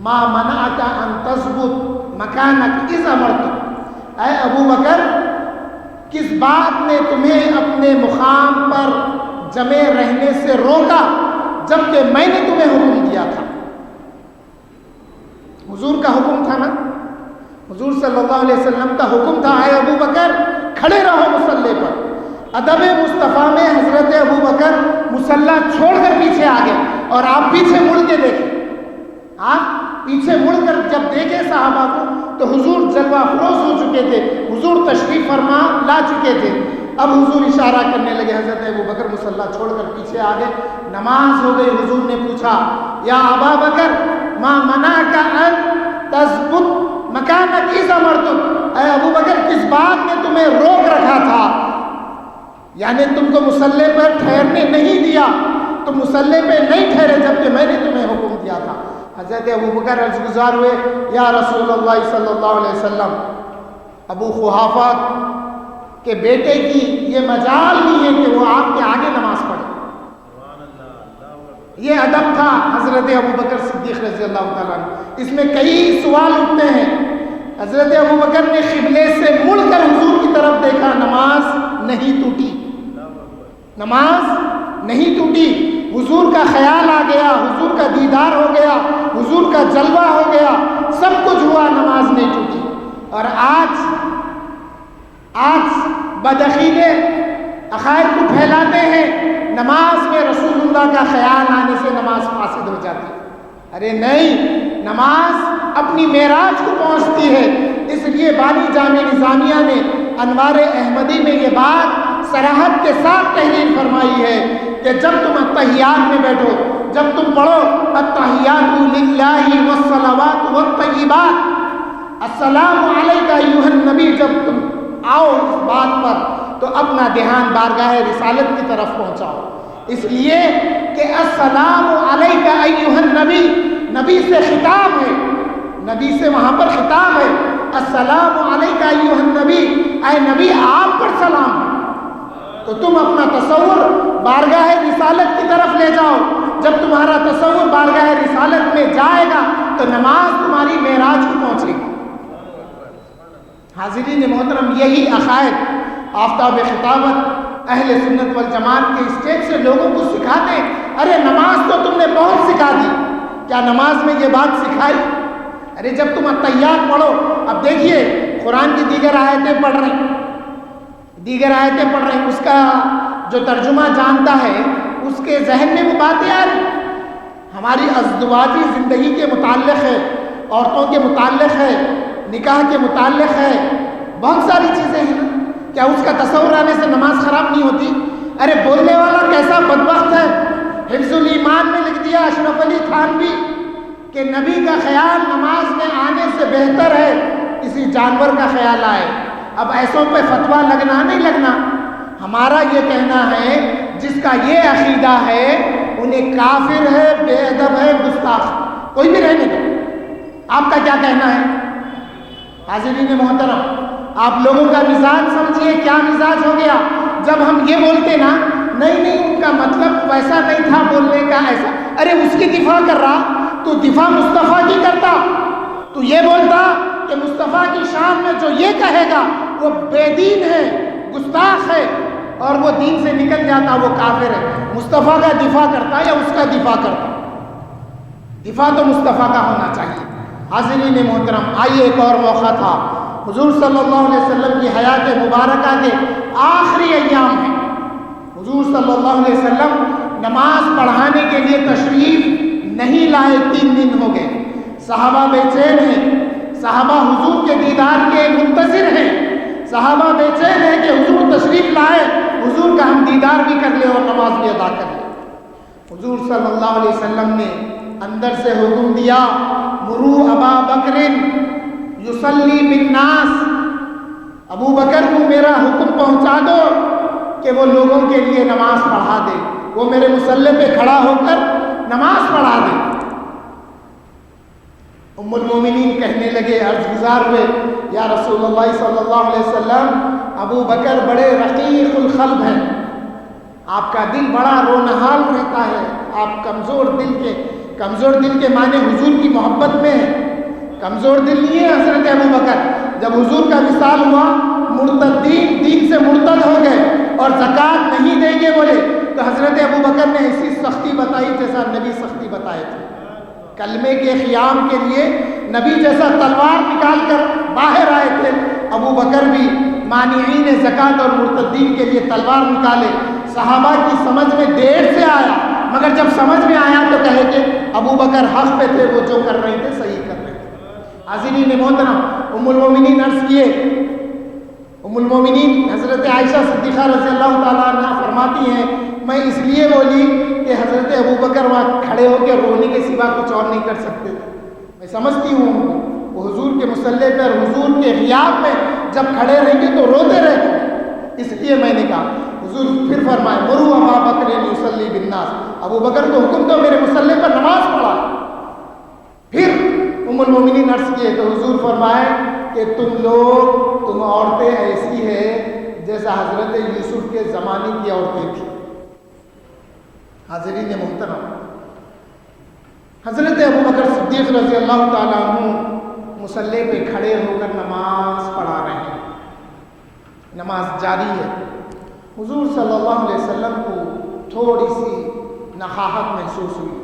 ما منعک ان تثبت مکانک اذ امرتک، اے ابو بکر کس بات نے تمہیں اپنے مقام پر جمع رہنے سے روکا جبکہ میں نے تمہیں حکم دیا تھا؟ حضور کا حکم تھا نا، حضور صلی اللہ علیہ وسلم کا حکم تھا اے ابو بکر کھڑے رہو مصلی پر۔ ادب مصطفیٰ میں حضرت ابو بکر مصلی چھوڑ کر پیچھے آ گئے، اور آپ پیچھے مڑ کے دیکھیں، آپ پیچھے مڑ کر جب دیکھے صحابہ کو تو حضور جلوہ افروز ہو چکے تھے، حضور تشریف فرما لا چکے تھے۔ اب حضور اشارہ کرنے لگے، حضرت ابو بکر مصلی چھوڑ کر پیچھے آ گئے، نماز ہو گئی۔ حضور نے پوچھا یا ابا بکر ما منعک ان تثبت مکانک اذ امرتک، اے ابو بکر کس بات نے تمہیں روک رکھا تھا، یعنی تم کو مصلی پر ٹھہرنے نہیں دیا، تم مصلی پہ نہیں ٹھہرے جبکہ میں نے تمہیں حکم دیا تھا۔ حضرت ابو بکر عرض گزار ہوئے یا رسول اللہ صلی اللہ علیہ وسلم، ابو قحافہ کے بیٹے کی یہ مجال نہیں ہے کہ وہ آپ کے آگے نماز پڑھے، یہ ادب تھا حضرت ابوبکر صدیق رضی اللہ تعالیٰ عنہ۔ اس میں کئی سوال اٹھتے ہیں۔ حضرت ابوبکر نے قبلے سے مڑ کر حضور کی طرف دیکھا، نماز نہیں ٹوٹی، نماز نہیں ٹوٹی۔ حضور کا خیال آ گیا، حضور کا دیدار ہو گیا، حضور کا جلوہ ہو گیا، سب کچھ ہوا، نماز نہیں ٹوٹی۔ اور آج بدعقیدے عقائد کو پھیلاتے ہیں، نماز میں رسول اللہ کا خیال آنے سے نماز فاسد ہو جاتی ہے۔ ارے نہیں، نماز اپنی معراج کو پہنچتی ہے۔ اس لیے بانی جامع نظامیہ نے انوار احمدی میں یہ بات صراحت کے ساتھ تحریر فرمائی ہے کہ جب تم التحیات میں بیٹھو، جب تم پڑھو التحیات للہ والصلوات والطیبات، السلام علیکہ ایھا النبی، جب تم آؤ اس بات پر تو اپنا دھیان بارگاہ رسالت کی طرف پہنچاؤ، اس لیے کہ السلام علیکہ ایھا النبی، نبی سے خطاب ہے، نبی سے وہاں پر خطاب ہے، السلام علیکہ ایھا النبی، اے نبی آپ پر سلام ہے۔ تو تم اپنا تصور بارگاہ رسالت کی طرف لے جاؤ۔ جب تمہارا تصور بارگاہ رسالت میں جائے گا تو نماز تمہاری معراج کو پہنچے گی۔ حاضرین محترم، یہی عقائد آفتاب خطابت اہل سنت والجماعت کے اسٹیج سے لوگوں کو سکھاتے ہیں۔ ارے نماز تو تم نے بہت سکھا دی، کیا نماز میں یہ بات سکھائی؟ ارے جب تم التحیات پڑھو، اب دیکھیے قرآن کی دیگر آیتیں پڑھ رہے ہیں، اس کا جو ترجمہ جانتا ہے اس کے ذہن میں وہ باتیں آ رہی، ہماری ازدواجی زندگی کے متعلق ہے، عورتوں کے متعلق ہے، نکاح کے متعلق ہے، بہت ساری چیزیں ہیں۔ کیا اس کا تصور آنے سے نماز خراب نہیں ہوتی؟ ارے بولنے والا کیسا بدبخت ہے، حفظ الایمان میں لکھ دیا اشرف علی تھانوی کہ نبی کا خیال نماز میں آنے سے بہتر ہے کسی جانور کا خیال آئے۔ اب ایسوں پہ فتویٰ لگنا نہیں لگنا، ہمارا یہ کہنا ہے جس کا یہ عقیدہ ہے انہیں کافر ہے، بے ادب ہے، گستاخ، کوئی بھی رہنے دو۔ آپ کا کیا کہنا ہے؟ حاضرین محترم، آپ لوگوں کا مزاج سمجھیے، کیا مزاج ہو گیا جب ہم یہ بولتے نا نہیں ان کا مطلب ویسا نہیں تھا بولنے کا، ایسا، ارے اس کی دفاع کر رہا تو دفاع مصطفیٰ کی کرتا، تو یہ بولتا کہ مصطفیٰ کی شان میں جو یہ کہے گا وہ بے دین ہے، گستاخ ہے، اور وہ دین سے نکل جاتا، وہ کافر ہے۔ مصطفیٰ کا دفاع کرتا یا اس کا دفاع کرتا؟ دفاع تو مصطفیٰ کا ہونا چاہیے۔ حاضرین محترم، آئیے ایک اور موقع تھا، حضور صلی اللہ علیہ وسلم کی حیات مبارکہ کے آخری ایام ہیں۔ حضور صلی اللہ علیہ وسلم نماز پڑھانے کے لیے تشریف نہیں لائے، 3 دن ہو گئے، صحابہ بے چین ہیں، صحابہ حضور کے دیدار کے منتظر ہیں، صحابہ بے چین ہیں کہ حضور تشریف لائے، حضور کا ہم دیدار بھی کر لیں اور نماز بھی ادا کر لیں۔ حضور صلی اللہ علیہ وسلم نے اندر سے حکم دیا، مرو ابا بکر یصلی بالناس، ابو بکر کو میرا حکم پہنچا دو کہ وہ لوگوں کے لیے نماز پڑھا دے، وہ میرے مصلی پہ کھڑا ہو کر نماز پڑھا دے۔ ام المومنین کہنے لگے، عرض گزار ہوئے، یا رسول اللہ صلی اللہ علیہ وسلم، ابو بکر بڑے رقیق القلب ہیں، آپ کا دل بڑا رونحال رہتا ہے، آپ کمزور دل کے معنی حضور کی محبت میں ہے، کمزور دل نہیں ہے حضرت ابو بکر۔ جب حضور کا وصال ہوا، مرتدین دین سے مرتد ہو گئے اور زکوٰۃ نہیں دیں گے بولے، تو حضرت ابو بکر نے ایسی سختی بتائی جیسا نبی سختی بتائے تھے۔ کلمے کے قیام کے لیے نبی جیسا تلوار نکال کر باہر آئے تھے، ابو بکر بھی مانعین زکوٰۃ اور مرتدین کے لیے تلوار نکالے۔ صحابہ کی سمجھ میں دیر سے آیا، مگر جب سمجھ میں آیا تو کہے کہ ابو بکر حق پہ تھے، وہ جو کر رہے تھے صحیح کر رہے تھے۔ حاضرین محترم، ام المومنین عرض کیے، ام المومنین حضرت عائشہ صدیقہ رضی اللہ تعالیٰ عنہ فرماتی ہیں، میں اس لیے بولی کہ حضرت ابو بکر وہاں کھڑے ہو کے رونے کے سوا کچھ اور نہیں کر سکتے تھے، میں سمجھتی ہوں وہ حضور کے مصلی پر حضور کے غیاب میں جب کھڑے رہیں گے تو روتے رہتے، اس لیے میں نے کہا۔ حضور پھر فرمائے، مرو ابا بکر یصلی بالناس، ابو بکر کو حکم دو میرے مصلی پر نماز پڑھا۔ پھر ام المومنین عرض کیے تو حضور فرمائے کہ تم عورتیں ایسی ہیں جیسا حضرت یوسف کے زمانے کی عورتیں تھیں۔ حاضرین محترم، حضرت ابو بکر صدیق رضی اللہ تعالیٰ عنہ مصلی پہ کھڑے ہو کر نماز پڑھا رہے ہیں، نماز جاری ہے۔ حضور صلی اللہ علیہ وسلم کو تھوڑی سی نخاہت محسوس ہوئی۔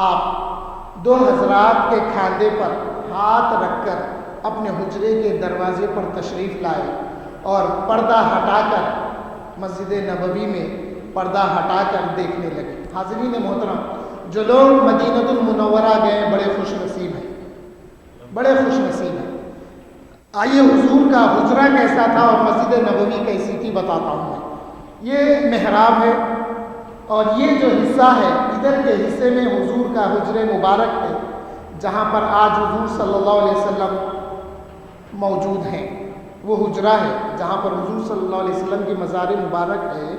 آپ دو حضرات کے کھاندے پر ہاتھ رکھ کر اپنے حجرے کے دروازے پر تشریف لائے اور پردہ ہٹا کر مسجد نبوی میں پردہ ہٹا کر دیکھنے لگے۔ حاضرین محترم، جو لوگ مدینہ المنورہ گئے بڑے خوش نصیب ہیں، بڑے خوش نصیب ہیں۔ آئیے حضور کا حجرہ کیسا تھا اور مسجد نبوی کیسی تھی بتاتا ہوں میں۔ یہ محراب ہے اور یہ جو حصہ ہے ادھر کے حصے میں حضور کا حجر مبارک ہے، جہاں پر آج حضور صلی اللہ علیہ وسلم موجود ہیں۔ وہ حجرہ ہے جہاں پر حضور صلی اللہ علیہ وسلم کی مزار مبارک ہے،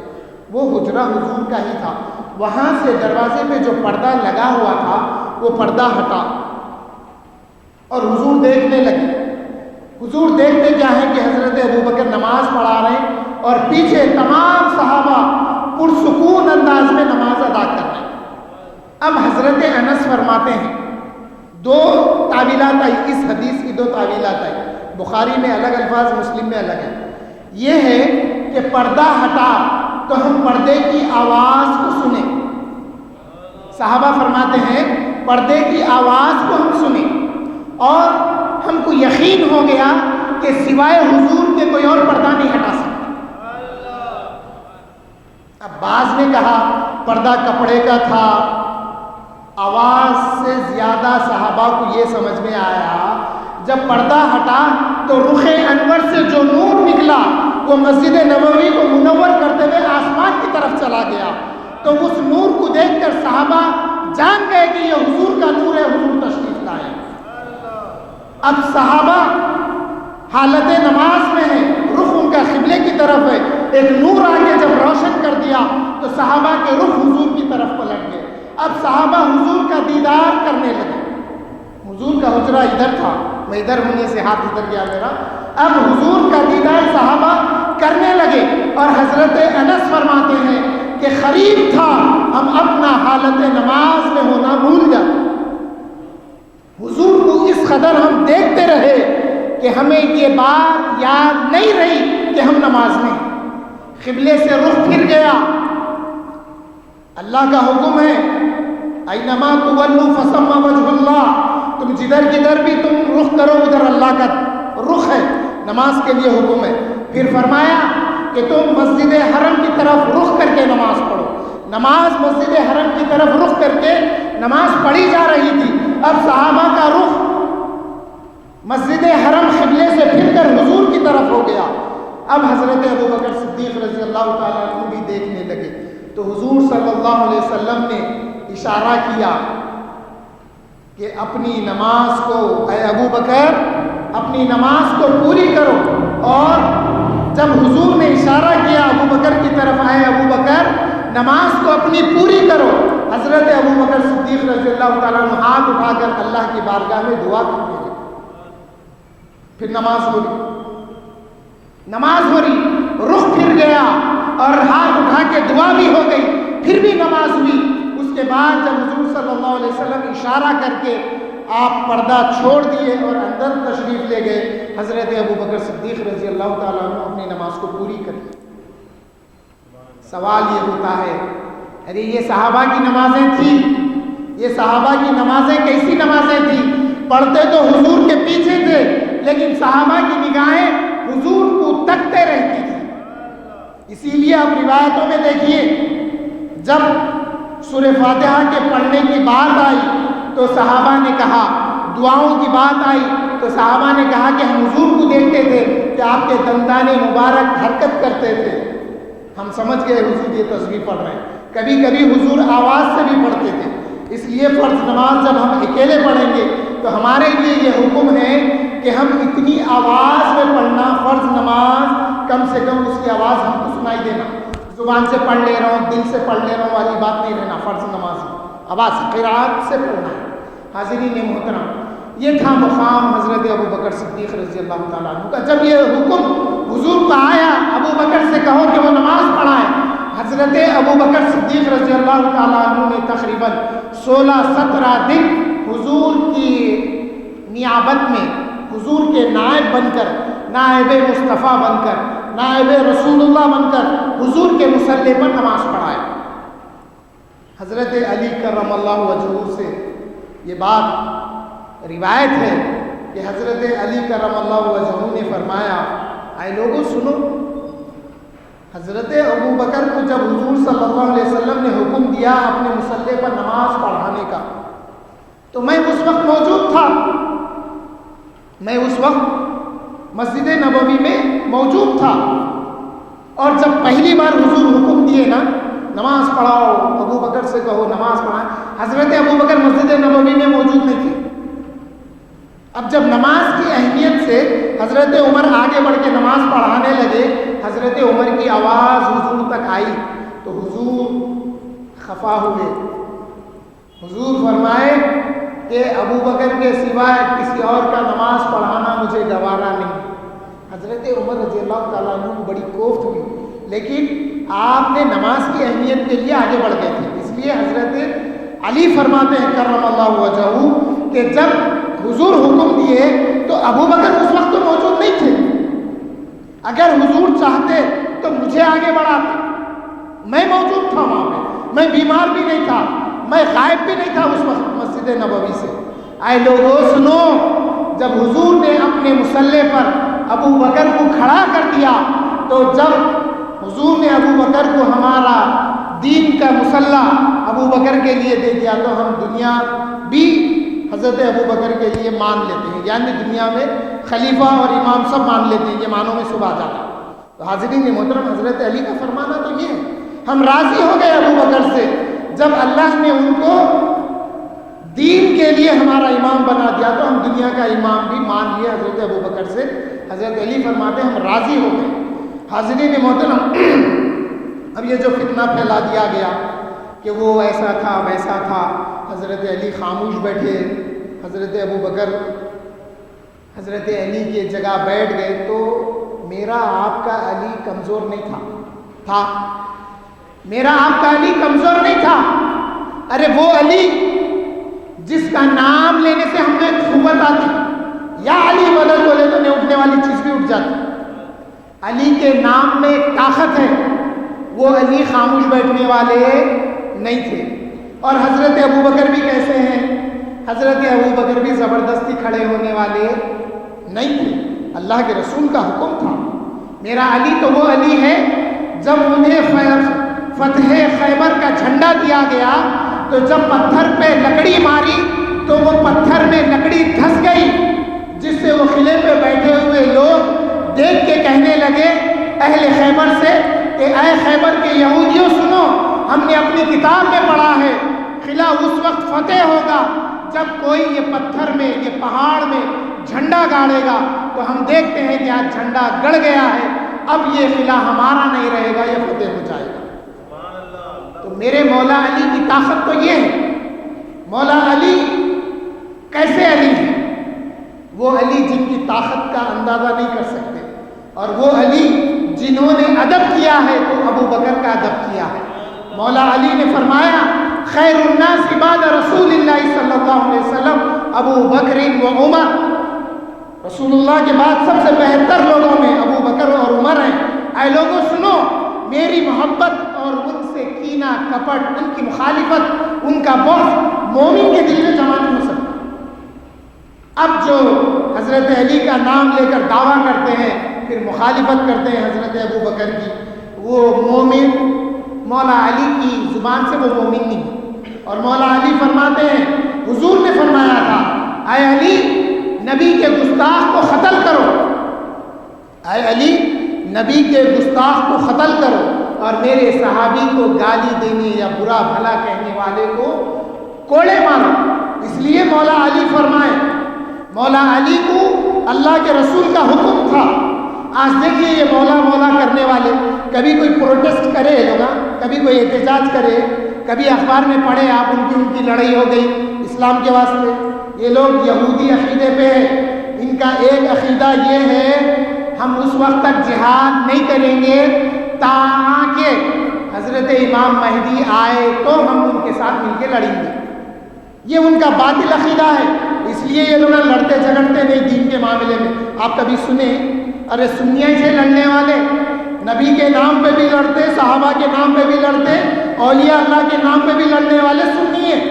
وہ حجرہ حضور کا ہی تھا۔ وہاں سے دروازے پہ جو پردہ لگا ہوا تھا وہ پردہ ہٹا اور حضور دیکھنے لگے۔ حضور دیکھتے کیا ہے کہ حضرت ابوبکر نماز پڑھا رہے ہیں اور پیچھے تمام صحابہ پرسکون انداز میں نماز ادا کر رہے ہیں۔ اب حضرت انس فرماتے ہیں، دو تعویلات آئی، اس حدیث کی دو تعویلات آئی، بخاری میں الگ الفاظ، مسلم میں الگ ہے۔ یہ ہے کہ پردہ ہٹا تو ہم پردے کی آواز کو سنیں۔ صحابہ فرماتے ہیں پردے کی آواز کو ہم سنیں اور ہم کو یقین ہو گیا کہ سوائے حضور کے کوئی اور پردہ نہیں ہٹا سکتا۔ اب بعض نے کہا پردہ کپڑے کا تھا، آواز سے زیادہ صحابہ کو یہ سمجھ میں آیا جب پردہ ہٹا تو رخ انور سے جو نور نکلا وہ مسجد نبوی کو منور کرتے ہوئے آسمان کی طرف چلا گیا، تو اس نور کو دیکھ کر صحابہ جان گئے کہ یہ حضور کا نور ہے، حضور تشریف لائے۔ اب صحابہ حالت نماز میں ہیں، رخ ان کا قبلے کی طرف ہے، ایک نور آگے جب روشن کر دیا تو صحابہ کے رخ حضور کی طرف پلٹ گئے۔ اب صحابہ حضور کا دیدار کرنے لگے۔ حضور کا حجرہ ادھر تھا، میں ادھر ہونے سے ہاتھ ادھر گیا میرا۔ اب حضور کا دیدار صحابہ کرنے لگے اور حضرت انس فرماتے ہیں کہ قریب تھا ہم اپنا حالت نماز میں ہونا بھول جاتے، حضور کو اس قدر ہم دیکھتے رہے کہ ہمیں یہ بات یاد نہیں رہی کہ ہم نماز میں ہیں۔ قبلے سے رخ پھر گیا۔ اللہ کا حکم ہے اینما تولوا فثم وجہ اللہ، تم جدھر کدھر بھی تم رخ کرو ادھر اللہ کا رخ ہے، نماز کے لیے حکم ہے۔ پھر فرمایا کہ تم مسجد حرم کی طرف رخ کر کے نماز پڑھو۔ نماز مسجد حرم کی طرف رخ کر کے نماز پڑھی جا رہی تھی۔ اب صحابہ کا رخ مسجد حرم قبلے سے پھر کر حضور کی طرف ہو گیا۔ اب حضرت ابوبکر صدیق رضی اللہ تعالیٰ عنہ بھی دیکھنے لگے تو حضور صلی اللہ علیہ وسلم نے اشارہ کیا کہ اپنی نماز کو، اے ابوبکر اپنی نماز کو پوری کرو۔ اور جب حضور نے اشارہ کیا ابوبکر کی طرف، اے ابوبکر نماز کو اپنی پوری کرو، حضرت ابوبکر صدیق رضی اللہ تعالیٰ عنہ ہاتھ اٹھا کر اللہ کی بارگاہ میں دعا کرنے لگے۔ پھر نماز ہو رہی، نماز ہو رہی، رخ پھر گیا اور ہاتھ اٹھا کے دعا بھی ہو گئی، پھر بھی نماز ہوئی۔ اس کے بعد جب حضور صلی اللہ علیہ وسلم اشارہ کر کے آپ پردہ چھوڑ دیے اور اندر تشریف لے گئے، حضرت ابوبکر صدیق رضی اللہ تعالیٰ عنہ اپنی نماز کو پوری کر لی۔ سوال یہ ہوتا ہے، ارے یہ صحابہ کی نمازیں تھیں، یہ صحابہ کی نمازیں کیسی نمازیں تھیں؟ پڑھتے تو حضور کے پیچھے تھے لیکن صحابہ کی نگاہیں حضور کو تکتے رہتی تھی۔ اسی لیے آپ روایتوں میں دیکھیے، جب سورہ فاتحہ کے پڑھنے کی بات آئی تو صحابہ نے کہا، دعاؤں کی بات آئی تو صحابہ نے کہا کہ ہم حضور کو دیکھتے تھے کہ آپ کے دندان مبارک حرکت کرتے تھے، ہم سمجھ گئے حضور یہ تصویر پڑھ رہے ہیں۔ کبھی کبھی حضور آواز سے بھی پڑھتے تھے، اس لیے فرض نماز جب ہم اکیلے پڑھیں گے تو ہمارے لیے یہ حکم ہے کہ ہم اتنی آواز میں پڑھنا، فرض نماز کم سے کم اس کی آواز ہم کو سنائی دینا، زبان سے پڑھ لے رہا ہوں، دل سے پڑھ لے رہا ہوں والی بات نہیں رہنا، فرض نماز میں آواز قرات سے پڑھنا ہے۔ حاضرین محترم، یہ تھا مقام حضرت ابوبکر صدیق رضی اللہ تعالیٰ عنہ کا۔ جب یہ حکم حضور کا آیا ابوبکر سے کہو کہ وہ نماز پڑھائیں، حضرت ابو بکر صدیق رضی اللہ تعالیٰ عنہ نے تقریباً 16-17 دن حضور کی نیابت میں، حضور کے نائب بن کر، نائب مصطفیٰ بن کر، نائب رسول اللہ بن کر حضور کے مصلی پر نماز پڑھائے۔ حضرت علی کرم اللہ وجہہ سے یہ بات روایت ہے کہ حضرت علی کرم اللہ وجہہ نے فرمایا، اے لوگوں سنو، حضرت ابو بکر کو جب حضور صلی اللہ علیہ وسلم نے حکم دیا اپنے مصلی پر نماز پڑھانے کا، تو میں اس وقت موجود تھا، میں اس وقت مسجد نبوی میں موجود تھا، اور جب پہلی بار حضور حکم دیے نا نماز پڑھاؤ، ابو بکر سے کہو نماز پڑھائیں، حضرت ابو بکر مسجد نبوی میں موجود نہیں تھے۔ اب جب نماز کی اہمیت سے حضرت عمر آگے بڑھ کے نماز پڑھانے لگے، حضرت عمر کی آواز حضور تک آئی تو حضور خفا ہوئے۔ حضور فرمائے کہ ابو بکر کے سوائے کسی اور کا نماز پڑھانا مجھے گوارا نہیں۔ حضرت عمر رضی اللہ تعالیٰ عنہ کو بڑی کوفت ہوئی، لیکن آپ نے نماز کی اہمیت کے لیے آگے بڑھ گئے تھے۔ اس لیے حضرت علی فرماتے ہیں کرم اللہ وجہہ کہ جب حضور حکم دیے تو ابو بکر اس وقت تو موجود نہیں تھے، اگر حضور چاہتے تو مجھے آگے بڑھاتے، میں موجود تھا وہاں پہ، میں بیمار بھی نہیں تھا، میں غائب بھی نہیں تھا اس وقت مسجد نبوی سے۔ اے لوگوں سنو، جب حضور نے اپنے مصلی پر ابو بکر کو کھڑا کر دیا، تو جب حضور نے ابو بکر کو ہمارا دین کا مصلی ابو بکر کے لیے دے دیا، تو ہم دنیا بھی حضرت ابو بکر کے لیے مان لیتے ہیں، یعنی دنیا میں خلیفہ اور امام سب مان لیتے ہیں، یہ معنوں میں صبح جاتا۔ تو حاضرین محترم، حضرت علی کا فرمانا تو یہ ہے، ہم راضی ہو گئے ابو بکر سے جب اللہ نے ان کو دین کے لیے ہمارا امام بنا دیا، تو ہم دنیا کا امام بھی مان لیا حضرت ابو بکر سے۔ حضرت علی فرماتے ہیں ہم راضی ہو گئے۔ حاضرین محترم، اب یہ جو فتنہ پھیلا دیا گیا کہ وہ ایسا تھا ویسا تھا، حضرت علی خاموش بیٹھے، حضرت ابو بکر حضرت علی کی جگہ بیٹھ گئے، تو میرا آپ کا علی کمزور نہیں تھا میرا آپ کا علی کمزور نہیں تھا۔ ارے وہ علی جس کا نام لینے سے ہمیں قوت آتی، یا علی بدل کو لے تو نہیں اٹھنے والی چیز بھی اٹھ جاتی، علی کے نام میں ایک طاقت ہے، وہ علی خاموش بیٹھنے والے نہیں تھے۔ اور حضرت ابو بکر بھی کیسے ہیں؟ حضرت ابو بکر بھی زبردستی کھڑے ہونے والے نہیں تھے، اللہ کے رسول کا حکم تھا۔ میرا علی تو وہ علی ہے جب انہیں فتح خیبر کا جھنڈا دیا گیا، تو جب پتھر پہ لکڑی ماری تو وہ پتھر میں لکڑی دھس گئی، جس سے وہ قلعے پہ بیٹھے ہوئے لوگ دیکھ کے کہنے لگے اہل خیبر سے کہ اے خیبر کے یہودیوں سنو، ہم نے اپنی کتاب میں پڑھا ہے قلعہ اس وقت فتح ہوگا جب کوئی یہ پتھر میں، یہ پہاڑ میں جھنڈا گاڑے گا، تو ہم دیکھتے ہیں کہ آج جھنڈا گڑ گیا ہے، اب یہ قلعہ ہمارا نہیں رہے گا، یہ فتح ہو جائے گا۔ تو میرے مولا علی کی طاقت تو یہ ہے۔ مولا علی کیسے علی ہیں؟ وہ علی جن کی طاقت کا اندازہ نہیں کر سکتے، اور وہ علی جنہوں نے ادب کیا ہے تو ابو بکر کا ادب کیا ہے۔ مولا علی نے فرمایا خیر الناس بعد رسول اللہ صلی اللہ علیہ وسلم ابو بکر و عمر، رسول اللہ کے بعد سب سے بہتر لوگوں میں ابو بکر اور عمر ہیں۔ اے لوگوں سنو، میری محبت اور ان سے کینہ کپٹ، ان کی مخالفت، ان کا بغض مومن کے دل میں جمع نہیں ہو سکتا۔ اب جو حضرت علی کا نام لے کر دعویٰ کرتے ہیں پھر مخالفت کرتے ہیں حضرت ابو بکر کی، وہ مومن مولا علی کی زبان سے وہ مومن نہیں۔ اور مولا علی فرماتے ہیں حضور نے فرمایا تھا اے علی نبی کے گستاخ کو قتل کرو، اے علی نبی کے گستاخ کو قتل کرو، اور میرے صحابی کو گالی دینے یا برا بھلا کہنے والے کو کوڑے مارو۔ اس لیے مولا علی فرمائے، مولا علی کو اللہ کے رسول کا حکم تھا۔ آج دیکھیے یہ مولا مولا کرنے والے، کبھی کوئی پروٹیسٹ کرے لوگ، کبھی کوئی احتجاج کرے، کبھی اخبار میں پڑھے آپ ان کی لڑائی ہو گئی اسلام کے واسطے۔ یہ لوگ یہودی عقیدے پہ ہیں، ان کا ایک عقیدہ یہ ہے ہم اس وقت تک جہاد نہیں کریں گے تاکہ حضرت حضرت امام مہدی آئے تو ہم ان کے ساتھ مل کے لڑیں گے. یہ ان کا باطل عقیدہ ہے. اس لیے یہ لوگ لڑتے جھگڑتے نہیں دین کے معاملے میں. آپ کبھی سنیں ارے سنیاں سے لڑنے والے نبی کے نام پہ بھی لڑتے, صحابہ کے نام پہ بھی لڑتے, اولیاء اللہ کے نام پہ بھی لڑنے والے سنی ہیں.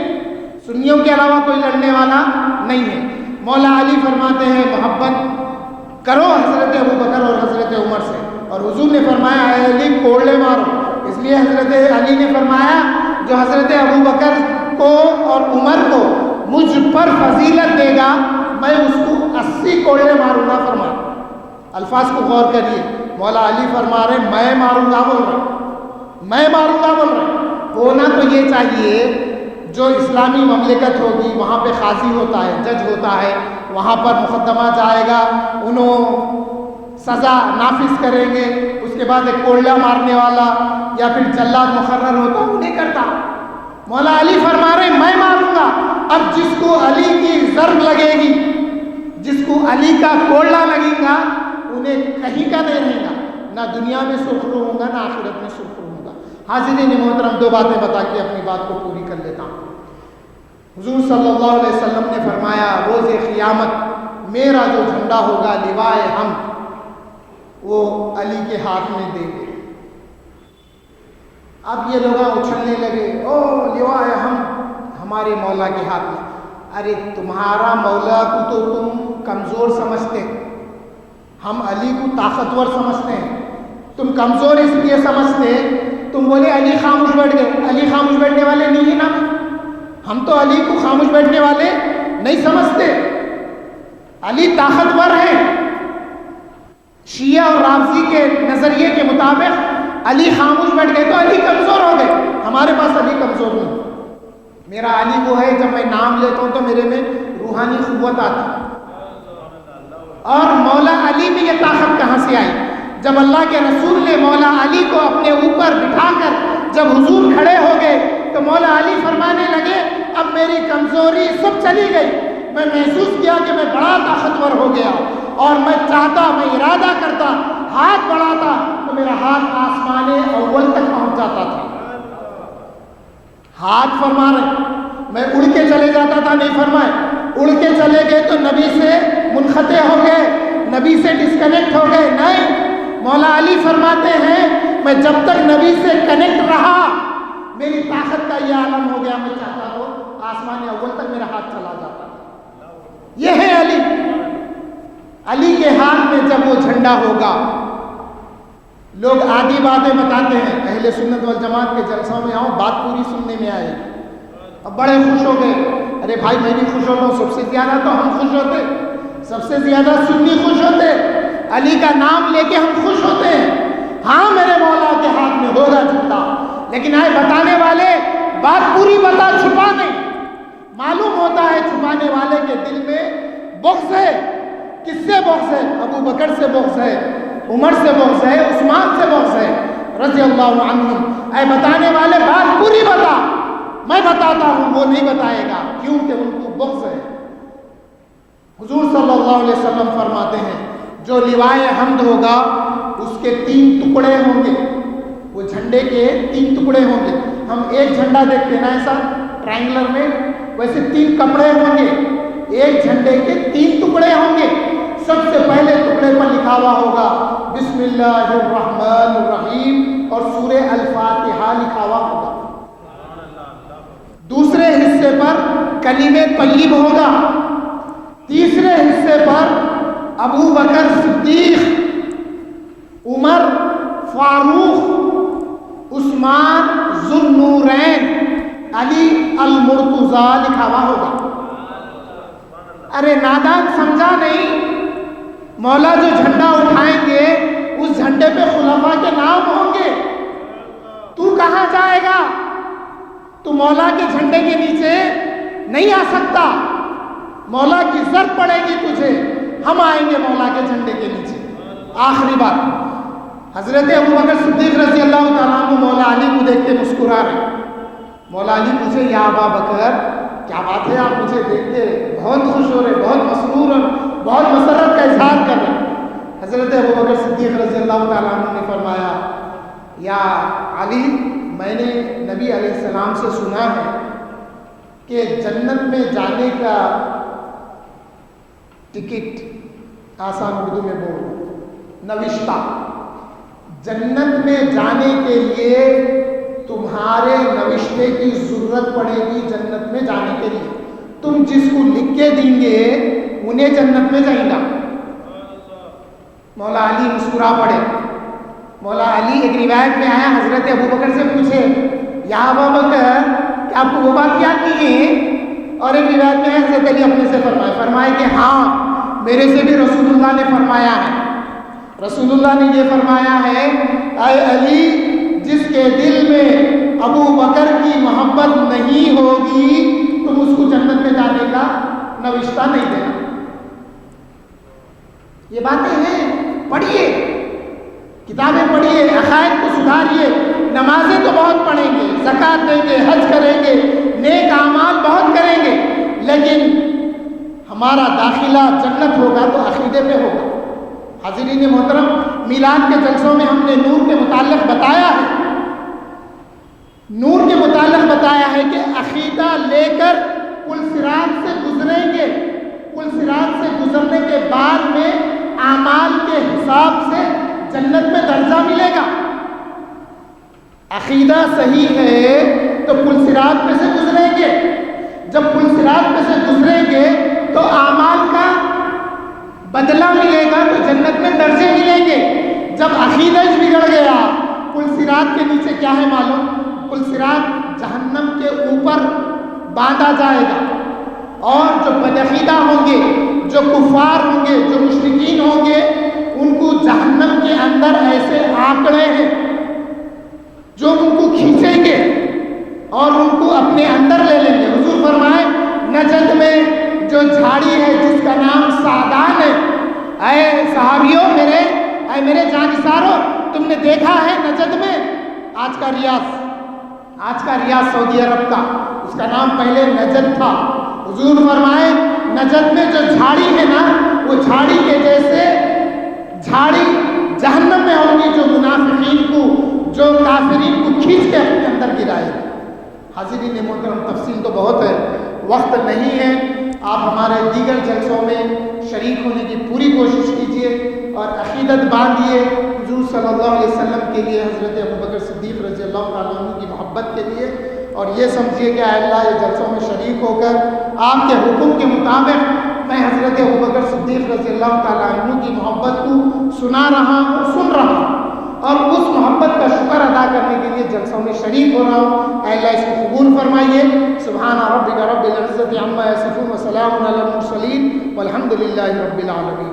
سنیوں کے علاوہ کوئی لڑنے والا نہیں ہے. مولا علی فرماتے ہیں محبت کرو حضرت ابوبکر اور حضرت عمر سے, اور حضور نے فرمایا اے علی کوڑلے مارو. اس لیے حضرت علی نے فرمایا جو حضرت ابوبکر کو اور عمر کو مجھ پر فضیلت دے گا میں اس کو 80 کوڑلے ماروں گا. فرمایا الفاظ کو غور کریے. مولا علی فرما رہے میں ماروں گا بول رہے, میں ماروں گا بول رہے. ہونا تو یہ چاہیے جو اسلامی مملکت ہوگی وہاں پہ قاضی ہوتا ہے, جج ہوتا ہے, وہاں پر مقدمہ جائے گا, انہوں سزا نافذ کریں گے. اس کے بعد ایک کوڑلا مارنے والا یا پھر جلاد مقرر ہوتا وہ نہیں کرتا. مولا علی فرما رہے میں ماروں گا. اب جس کو علی کی ضرب لگے گی, جس کو علی کا کوڑلا لگے گا انہیں کہیں کا نہیں رہے گا, نہ دنیا میں سرخرو ہوگا نہ آخرت میں سرخرو ہوگا. حاضرین محترم 2 باتیں بتا کے اپنی بات کو پوری کر لیتا ہوں. حضور صلی اللہ علیہ وسلم نے فرمایا روز قیامت میرا جو جھنڈا ہوگا لوائے حمد وہ علی کے ہاتھ میں دیں گے. اب یہ لوگ اچھلنے لگے او لوائے حمد ہمارے مولا کے ہاتھ میں. ارے تمہارا مولا کو تو تم کمزور سمجھتے, ہم علی کو طاقتور سمجھتے ہیں. تم کمزور اس لیے سمجھتے, تم بولے علی خاموش بیٹھ گئے. علی خاموش بیٹھنے والے نہیں ہیں نا, ہم تو علی کو خاموش بیٹھنے والے نہیں سمجھتے. علی طاقتور ہے. شیعہ اور رافضی کے نظریے کے مطابق علی خاموش بیٹھ گئے تو علی کمزور ہو گئے. ہمارے پاس علی کمزور نہیں. میرا علی وہ ہے جب میں نام لیتا ہوں تو میرے میں روحانی قوت آتی. اور مولا علی میں یہ طاقت کہاں سے آئی؟ جب اللہ کے رسول نے مولا علی کو اپنے اوپر بٹھا کر جب حضور کھڑے ہو گئے تو مولا علی فرمانے لگے اب میری کمزوری سب چلی گئی. میں محسوس کیا کہ میں بڑا طاقتور ہو گیا, اور میں چاہتا, میں ارادہ کرتا, ہاتھ بڑھاتا تو میرا ہاتھ آسمان اول تک پہنچ جاتا تھا. ہاتھ فرما رہے میں اڑ کے چلے جاتا تھا, نہیں فرمائے اڑ کے چلے گئے تو نبی سے منقطع ہو گئے, نبی سے ڈسکنیکٹ ہو گئے. نہیں, مولا علی فرماتے ہیں میں جب تک نبی سے کنیکٹ رہا میری طاقت کا یہ عالم ہو گیا, میں چاہتا تو آسمان اول تک میرا ہاتھ چلا جاتا. یہ ہے علی. علی کے ہاتھ میں جب وہ جھنڈا ہوگا, لوگ آدھی باتیں بتاتے ہیں, اہل سنت والجماعت کے جلسوں میں آؤ بات پوری سننے میں آئے, اب بڑے خوش ہو گئے. ارے بھائی میں بھی خوش ہوتا ہوں, سب سے زیادہ تو ہم خوش ہوتے, سب سے زیادہ سنی خوش ہوتے, علی کا نام لے کے ہم خوش ہوتے ہیں. ہاں میرے مولا کے ہاتھ میں ہوگا جھنڈا, لیکن آئے بتانے والے بات پوری بتا, چھپا نہیں. معلوم ہوتا ہے چھپانے والے کے دل میں بغض ہے. کس سے بغض ہے؟ ابو بکر سے بغض ہے, عمر سے بغض ہے, عثمان سے بغض ہے رضی اللہ عنہم. اے بتانے والے بات پوری بتا. میں بتاتا ہوں وہ نہیں بتائے گا کیونکہ ان کو بغض ہے. حضور صلی اللہ علیہ وسلم فرماتے ہیں جو لوائے حمد ہوگا اس کے 3 ٹکڑے ہوں گے, وہ جھنڈے کے 3 ٹکڑے ہوں گے. ہم ایک جھنڈا دیکھتے ہیں نا ایسا ٹرائنگلر میں, ویسے 3 کپڑے ہوں گے, ایک جھنڈے کے 3 ٹکڑے ہوں گے. سب سے پہلے ٹکڑے پر لکھا ہوا ہوگا بسم اللہ الرحمن الرحیم اور سورہ الفاتحہ لکھا ہوا ہوگا. دوسرے حصے پر کلمہ طیب ہوگا. تیسرے حصے پر ابو بکر صدیق, عمر فاروق, عثمان ذو النورین, علی المرتضیٰ لکھا ہوا ہوگا. ارے نادان سمجھا نہیں, مولا جو جھنڈا اٹھائیں گے اس جھنڈے پہ خلفاء کے نام ہوں گے. تو کہاں جائے گا؟ تو مولا کے جھنڈے کے نیچے نہیں آ سکتا, مولا کی ضرورت پڑے گی تجھے. ہم آئیں گے مولا کے جھنڈے کے نیچے. آخری بات, حضرت ابو بکر صدیق رضی اللہ تعالیٰ عنہ مولا علی کو دیکھ کے مسکرا رہے. مولا علی پوچھے یا ابا بکر کیا بات ہے, آپ مجھے دیکھتے بہت خوش ہو رہے, بہت مسرور اور بہت مسرت کا اظہار کر رہے. حضرت ابو بکر صدیق رضی اللہ تعالیٰ عنہ نے فرمایا یا علی میں نے نبی علیہ السلام سے سنا ہے کہ جنت میں جانے کا ٹکٹ، آسان اردو میں بولو، نوشتہ، جنت میں جانے کے لیے تمہارے نوشتے کی ضرورت پڑے گی جنت میں جانے کے لیے. تم جس کو لکھ کے دیں گے انہیں جنت میں جائیں گا. مولا علی مسکرا پڑے. مولا علی، ایک روایت میں آیا، حضرت ابو بکر سے پوچھے، یا ابو بکر کیا آپ کو وہ بات یاد نہیں ہے؟ اور ایک روایت میں ہے حضرت علی اپنے سے فرمائے کہ ہاں میرے سے بھی رسول اللہ نے فرمایا ہے. رسول اللہ نے یہ فرمایا ہے، اے علی، جس کے دل میں ابو بکر کی محبت نہیں ہوگی تم اس کو جنت میں جانے کا نوشتہ نہیں دینا. یہ باتیں ہیں، پڑھیے، کتابیں پڑھیے، عقائد کو سدھاریے. نمازیں تو بہت پڑھیں گے، زکوٰۃ دیں گے، حج کریں گے، نیک اعمال بہت کریں گے، لیکن ہمارا داخلہ جنت ہوگا تو عقیدے پہ ہوگا. حاضرین محترم، میلاد کے جلسوں میں ہم نے نور کے متعلق بتایا ہے، نور کے متعلق بتایا ہے کہ عقیدہ لے کر پل صراط سے گزریں گے. پل صراط سے گزرنے کے بعد میں اعمال کے حساب سے جنت میں درجہ ملے گا. عقیدہ صحیح ہے تو پل صراط میں سے گزریں گے. جب پل صراط میں سے گزریں گے تو اعمال کا بدلہ ملے گا، تو جنت میں درجے ملیں گے. جب عقیدہ بگڑ گیا، پل صراط کے نیچے کیا ہے معلوم؟ پل صراط جہنم کے اوپر باندھا جائے گا، اور جو بدعقیدہ ہوں گے، جو کفار ہوں گے، جو مشرکین ہوں گے، ان کو جہنم کے اندر ایسے آنکڑے ہیں جو ان کو کھینچیں گے اور ان کو اپنے اندر لے لیں گے. حضور فرمائے، نجد میں جو جھاڑی ہے جس کا نام سعدان ہے، اے صحابیوں، میرے جانثاروں، تم نے دیکھا ہے نجد میں آج کا ریاض سعودی عرب کا، اس کا نام پہلے نجد تھا. حضور فرمائے، نجد میں جو جھاڑی ہے نا، وہ جھاڑی کے جیسے جھاڑی جہنم میں ہوگی، جو منافقین کو، جو کافرین کو کھینچ کے اپنے اندر گرائے. حاضرین محترم، تفصیل تو بہت ہے، وقت نہیں ہے. آپ ہمارے دیگر جلسوں میں شریک ہونے کی پوری کوشش کیجیے اور عقیدت باندھیے حضور صلی اللہ علیہ وسلم کے لیے، حضرت ابوبکر صدیق رضی اللہ تعالیٰ عنہ کی محبت کے لیے. اور یہ سمجھیے کہ اے اللہ، یہ جلسوں میں شریک ہو کر آپ کے حکم کے مطابق میں حضرت ابوبکر صدیق رضی اللہ تعالیٰ عنہ کی محبت کو سن رہا ہوں اور اس محبت کا شکر ادا کرنے کے لیے جلسوں میں شریک ہو رہا ہوں. اے اللہ، اس کو قبول فرمائیے. سبحان ربک رب العزت عما یصفون وسلام علی المرسلین والحمد للہ رب العالمین.